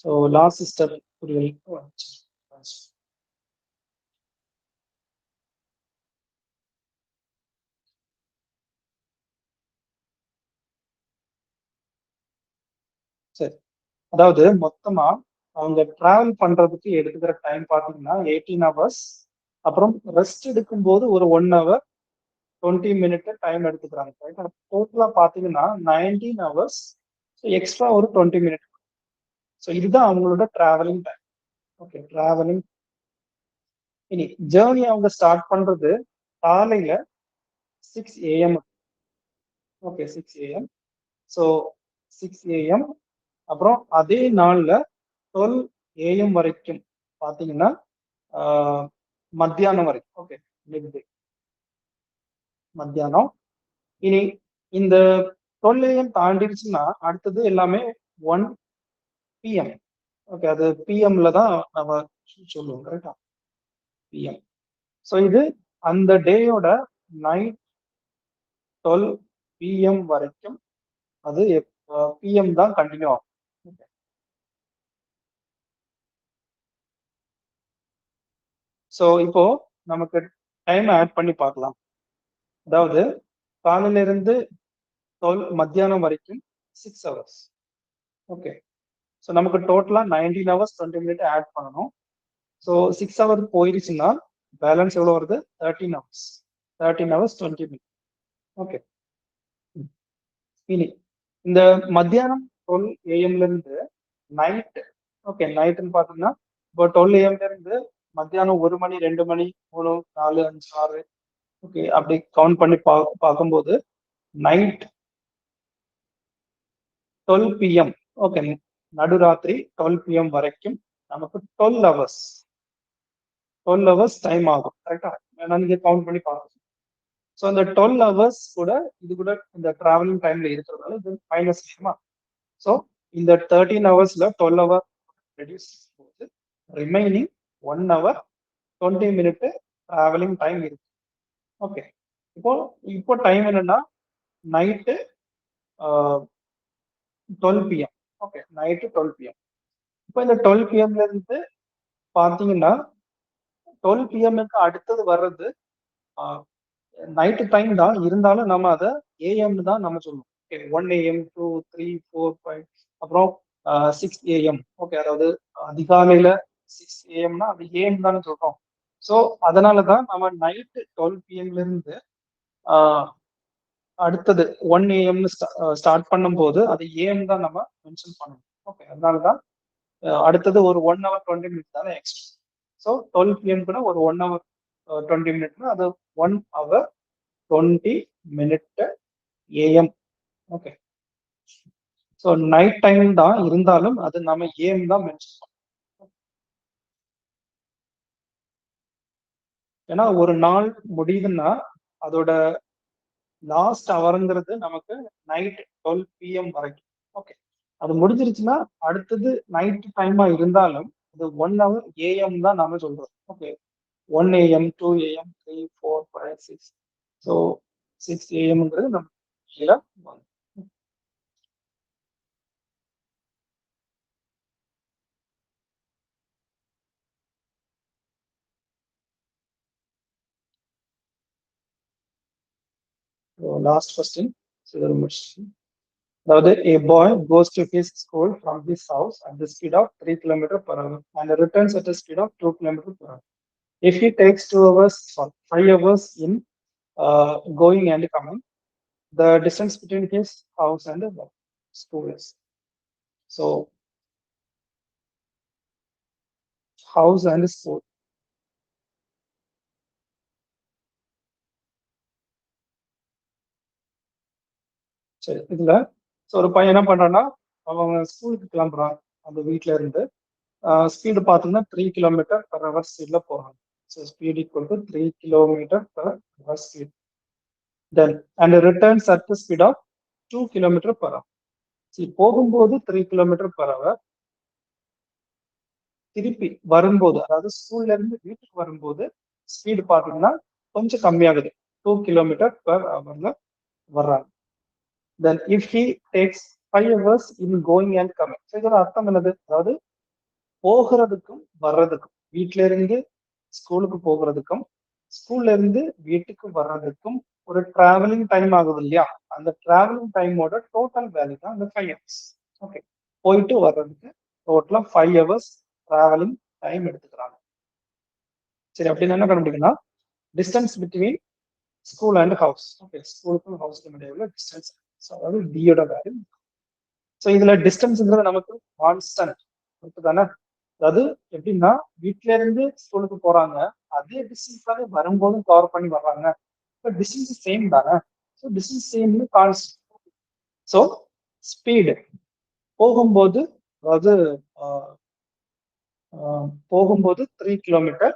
ஸோ லாஸ்ட் ஸ்டெப் புரியல். சரி, அதாவது மொத்தமா அவங்க டிராவல் பண்றதுக்கு எடுத்துக்கிற டைம் பார்த்தீங்கன்னா 18 hours. அப்புறம் ரெஸ்ட் எடுக்கும்போது ஒரு 1 hour 20 minute டைம் எடுத்துக்கிறாங்க. டோட்டலா பார்த்தீங்கன்னா 19 hours. எக்ஸ்ட்ரா ஒரு 20 minute. ஸோ இதுதான் அவங்களோட டிராவலிங் டைம். Okay, travelling. இனி ஜேர்னி அவங்க ஸ்டார்ட் பண்றது காலையில 6 AM. Okay, 6 AM. So 6 AM அப்புறம் அதே நாள்ல 12 AM வரைக்கும் பார்த்தீங்கன்னா மத்தியானம் வரைக்கும். ஓகே, மிட் டே மத்தியானம். இனி இந்த 12 AM தாண்டிடுச்சுன்னா அடுத்தது எல்லாமே 1 PM. ஓகே, அது பிஎம்ல தான் நம்ம சொல்லுவோம், கரெக்டா? பிஎம். ஸோ இது அந்த டேயோட நைட் 12 PM வரைக்கும் அது பிஎம் தான் கண்டினியூ ஆகும். ஸோ இப்போ நமக்கு டைம் ஆட் பண்ணி பார்க்கலாம். அதாவது காலையில இருந்து 12 மத்தியானம் வரைக்கும் 6 hours. ஓகே. ஸோ நமக்கு டோட்டலா 19 ஹவர்ஸ் 20 மினிட் ஆட் பண்ணணும். ஸோ 6 ஹவர் போயிருச்சுன்னா பேலன்ஸ் எவ்வளோ வருது? 13 ஹவர்ஸ். 13 hours 20 minute. ஓகே. இனி இந்த மத்தியானம் 12 ஏஎம்ல இருந்து நைட், ஓகே, நைட்டுன்னு பார்த்தோம்னா இப்போ 12 ஏஎம்ல இருந்து மத்தியானம் 1 மணி 2 மணி 3 4 5 6, ஓகே, அப்படி கவுண்ட் பண்ணி பார்க்கும்போது நைட் 12 பிஎம், ஓகே, நடுராத்திரி 12 பிஎம் வரைக்கும் நமக்கு 12 ஹவர்ஸ் டைம் ஆகும். கரெக்டா? ஏன்னா நீங்க கவுண்ட் பண்ணி பார்க்கணும். ஸோ அந்த 12 ஹவர்ஸ் கூட இது கூட இந்த டிராவலிங் டைம்ல இருக்கிறதால இது மைனஸ் விஷயமா. ஸோ இந்த 13 ஹவர்ஸ்ல 12 ஹவர் ரெடியூஸ் போகுது. Remaining 1 hour 20 minute travelling time இருக்கு. ஓகே. இப்போ இப்போ டைம் என்னன்னா night 12 PM. Okay, night 12 PM. இப்போ இந்த 12 பிஎம்ல இருந்து பார்த்தீங்கன்னா 12 பிஎம்க்கு அடுத்தது வர்றது நைட்டு டைம் தான், இருந்தாலும் நம்ம அதை ஏஎம்னு தான் நம்ம சொல்லுவோம். ஓகே, 1 AM 2 3 4 5 அப்புறம் 6 AM. ஓகே, அதாவது அதிகாலையில 6 AM அது ஏஎம் தானே சொல்றோம். ஸோ அதனால தான் நம்ம நைட்டு 12 பிஎம்ல இருந்து அடுத்தது 1 AM ஸ்டார்ட் பண்ணும்போது அது ஏஎம் தான் நம்ம மென்ஷன் பண்ணணும். ஓகே, அதனால தான் அடுத்தது ஒரு 1 ஹவர் 20 மினிட் தானே எக்ஸ்ட்ரா. ஸோ 12 பிஎம் கூட ஒரு 1 ஹவர் 20 மினிட்னா அது 1 hour 20 minute AM. Okay. So night time தான், இருந்தாலும் அது நம்ம ஏஎம் தான் மென்ஷன் பண்ணோம். ஏன்னா ஒரு நாள் முடியுதுன்னா அதோட லாஸ்ட் ஹவருங்கிறது நமக்கு நைட் 12 பிஎம் வரைக்கும். ஓகே, அது முடிஞ்சிருச்சுன்னா அடுத்தது நைட் டைமா இருந்தாலும் அது 1 ஹவர் ஏஎம் தான் நாம சொல்றோம். Okay, 1 AM 2 AM 3 4 5 6. ஸோ 6 AMங்கிறது நம்ம கீழே வரும். Last question. அதாவது a boy goes to his school from his house at the speed of 3 km per hour and returns at a speed of 2 km per hour. If he takes 2 hours or 5 hours in going and coming, the distance between his house and the school is. So house and school. சரி, இதுல ஒரு பையன் என்ன பண்றான்னா அவங்க ஸ்கூலுக்கு கிளம்புறான் அந்த வீட்டுல இருந்து. ஸ்பீடு பார்த்தீங்கன்னா 3 கிலோமீட்டர் பர் ஹவர் ஸ்பீட்ல போறாங்க. So speed equal to 3 kilometer per hour speed. Then and returns at the speed of 2 kilometer per hour. போகும்போது 3 கிலோமீட்டர் பர் ஹவர், திருப்பி வரும்போது அதாவது ஸ்கூல்ல இருந்து வீட்டுக்கு வரும்போது ஸ்பீடு பார்த்தீங்கன்னா கொஞ்சம் கம்மியாகுது, 2 கிலோமீட்டர் பர் ஹவர்ல வர்றாங்க. தென் if he takes 5 hours in going and coming. இதோட அர்த்தம் என்னது? அதாவது போகிறதுக்கும் வர்றதுக்கும், வீட்டுல இருந்து ஸ்கூலுக்கு போகிறதுக்கும் ஸ்கூல்ல இருந்து வீட்டுக்கு வர்றதுக்கும் ஒரு டிராவலிங் டைம் ஆகுது இல்லையா? அந்த டிராவலிங் டைமோட டோட்டல் வேல்யூ தான் அந்த 5 ஹவர்ஸ். ஓகே, போயிட்டு வர்றதுக்கு டோட்டலா 5 ஹவர்ஸ் டிராவலிங் டைம் எடுத்துக்கிறாங்க. சரி, அப்படின்னு என்ன கண்டுபிடிக்கணும்? Distance between school and house. Okay, ஸ்கூலுக்கும் ஹவுஸ்க்கும் இடையில டிஸ்டன்ஸ், அதாவது டியோட வேல்யூ. ஸோ இதுல டிஸ்டன்ஸ்ங்கிறது நமக்கு கான்ஸ்டன்ட் தானே. அதாவது எப்படின்னா வீட்டுல இருந்து ஸ்கூலுக்கு போறாங்க, அதே டிஸ்டன்ஸ்லாவே வரும்போதும் கவர் பண்ணி வர்றாங்க. இப்போ டிஸ்டன்ஸ் சேம் தானே. So distance same constant. So speed போகும்போது, அதாவது போகும்போது 3 கிலோமீட்டர்,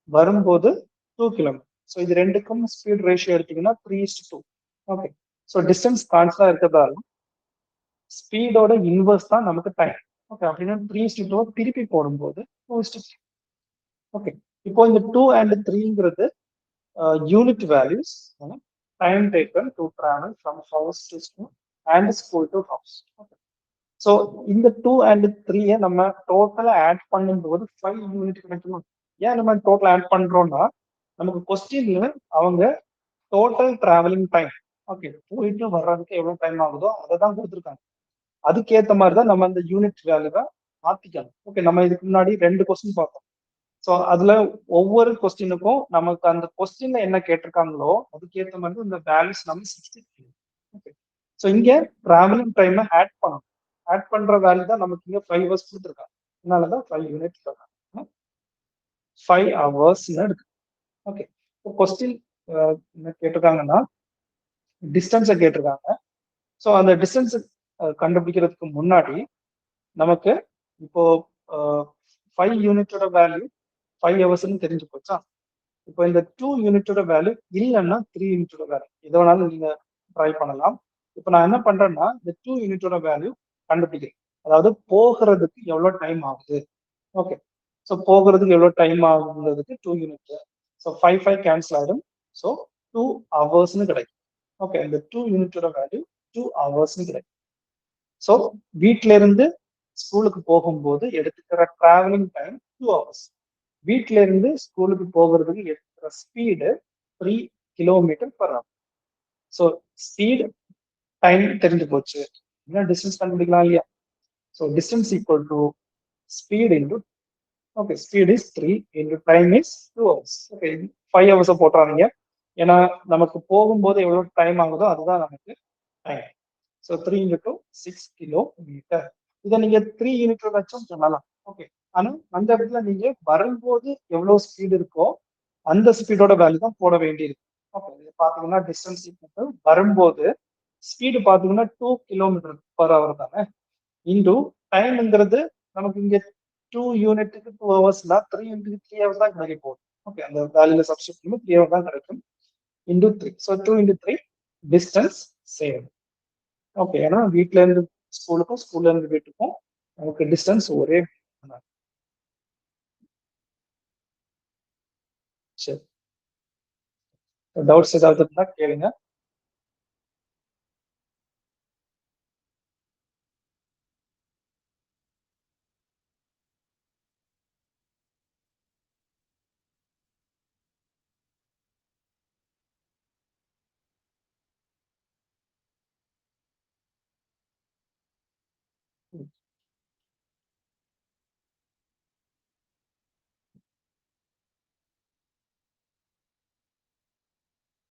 வரும்போது 2 கிலோமீட்டர். ஸோ இது ரெண்டுக்கும் ஸ்பீட் ரேஷியோ எடுத்தீங்கன்னா 3:2. ஓகே, ஸோ டிஸ்டன்ஸ் கான்ஸ்டன்டா இருக்கிறதால ஸ்பீடோட இன்வர்ஸ் தான் நமக்கு டைம். ஓகே, அப்படின்னா 3:2 திருப்பி போடும்போது 2:3. ஓகே, இப்போ இந்த 2 and 3ங்கிறது unit values, time taken to travel from house to school and school to house. So இந்த 2 and 3 நம்ம டோட்டலா ஆட் பண்ணும்போது 5 யூனிட் கிடைக்கணும். ஏன் நம்ம டோட்டல் ஆட் பண்றோம்னா நமக்கு கொஸ்டின்ல அவங்க டோட்டல் டிராவலிங் டைம், ஓகே, போயிட்டு வர்றதுக்கு எவ்வளவு டைம் ஆகுதோ அதை தான் கொடுத்துருக்காங்க. அதுக்கேத்த மாதிரி தான் நம்ம அந்த யூனிட் வேல்யூவை மாத்திக்கணும். ஓகே, நம்ம இதுக்கு முன்னாடி 2 கொஸ்டின் பார்த்தோம். ஸோ அதுல ஒவ்வொரு கொஸ்டினுக்கும் நமக்கு அந்த கொஸ்டின்ல என்ன கேட்டிருக்காங்களோ அதுக்கேற்ற மாதிரி இந்த வேல்யூஸ் நம்ம ஓகே. ஸோ இங்க டிராவலிங் டைம் ஆட் பண்ணணும். ஆட் பண்ற வேல்யூ தான் நமக்கு இங்க 5 ஹவர்ஸ் கொடுத்துருக்காங்க. அதனாலதான் 5 யூனிட் 5 ஹவர்ஸ்னு இருக்கு. ஓகே, இப்போ கொஸ்டின் என்ன கேட்டிருக்காங்கன்னா டிஸ்டன்ஸை கேட்டிருக்காங்க. ஸோ அந்த டிஸ்டன்ஸ் கண்டுபிடிக்கிறதுக்கு முன்னாடி நமக்கு இப்போ 5 யூனிட்டோட வேல்யூ 5 ஹவர்ஸ்ன்னு தெரிஞ்சு போச்சா. இப்போ இந்த 2 யூனிட்டோட வேல்யூ இல்லைன்னா 3 யூனிட்டோட வேல்யூ எதை வேணாலும் நீங்க ட்ரை பண்ணலாம். இப்போ நான் என்ன பண்றேன்னா இந்த 2 யூனிட்டோட வேல்யூ கண்டுபிடிக்கிறேன். அதாவது போகிறதுக்கு எவ்வளவு டைம் ஆகுது. ஓகே, ஸோ போகிறதுக்கு எவ்வளவு டைம் ஆகுங்கிறதுக்கு 2 யூனிட். ஸோ 5 கேன்சல் ஆயிடும். ஸோ 2 ஹவர்ஸ்னு கிடைக்கும். ஓகே, இந்த 2 யூனிட்டோட வேல்யூ 2 ஹவர்ஸ்னு கிடைக்கும். ஸோ வீட்ல இருந்து ஸ்கூலுக்கு போகும்போது எடுத்துக்கிற டிராவலிங் டைம் 2 ஹவர்ஸ். வீட்ல இருந்து ஸ்கூலுக்கு போகிறதுக்கு எடுத்துக்கிற speed 3 km/h. So speed time தெரிஞ்சு போச்சு. டிஸ்டன்ஸ் கண்டுபிடிக்கலாம் இல்லையா. So distance equal to speed into okay, speed is 3 into time is 2 hours. Okay, 5 ஹவர்ஸை போட்டுறாதீங்க. ஏன்னா நமக்கு போகும்போது எவ்வளவு டைம் ஆகுதோ அதுதான் நமக்கு டைம். So 3 × 6 km. இதை நீங்க 3 யூனிட் வச்சும் சொல்லலாம். ஓகே, ஆனா அந்த இடத்துல நீங்க வரும்போது எவ்வளவு ஸ்பீடு இருக்கோ அந்த ஸ்பீடோட வேல்யூ தான் போட வேண்டியிருக்கு. ஓகே, இது பாத்தீங்கன்னா டிஸ்டன்ஸ் வரும்போது ஸ்பீடு பாத்தீங்கன்னா 2 km/h தானே. இன்டு டைம்ங்கிறது நமக்கு இங்க 2 யூனிட்டுக்கு 2 ஹவர்ஸ்னா 3 × 3 ஹவர்ஸ் தான் கிடைக்க போகுது. ஓகே, அந்த வேல்யூல சப்ஸ்டிட் பண்ணி 3 ஹவர் தான் கிடைக்கும். Into 3. So 2 × 3 distance save. Okay, ஏன்னா வீட்ல இருந்து ஸ்கூலுக்கும் ஸ்கூல்ல இருந்து வீட்டுக்கும் நமக்கு டிஸ்டன்ஸ் ஒரே. சரி, டவுட்ஸ் ஏதாவது இருந்தா கேளுங்க.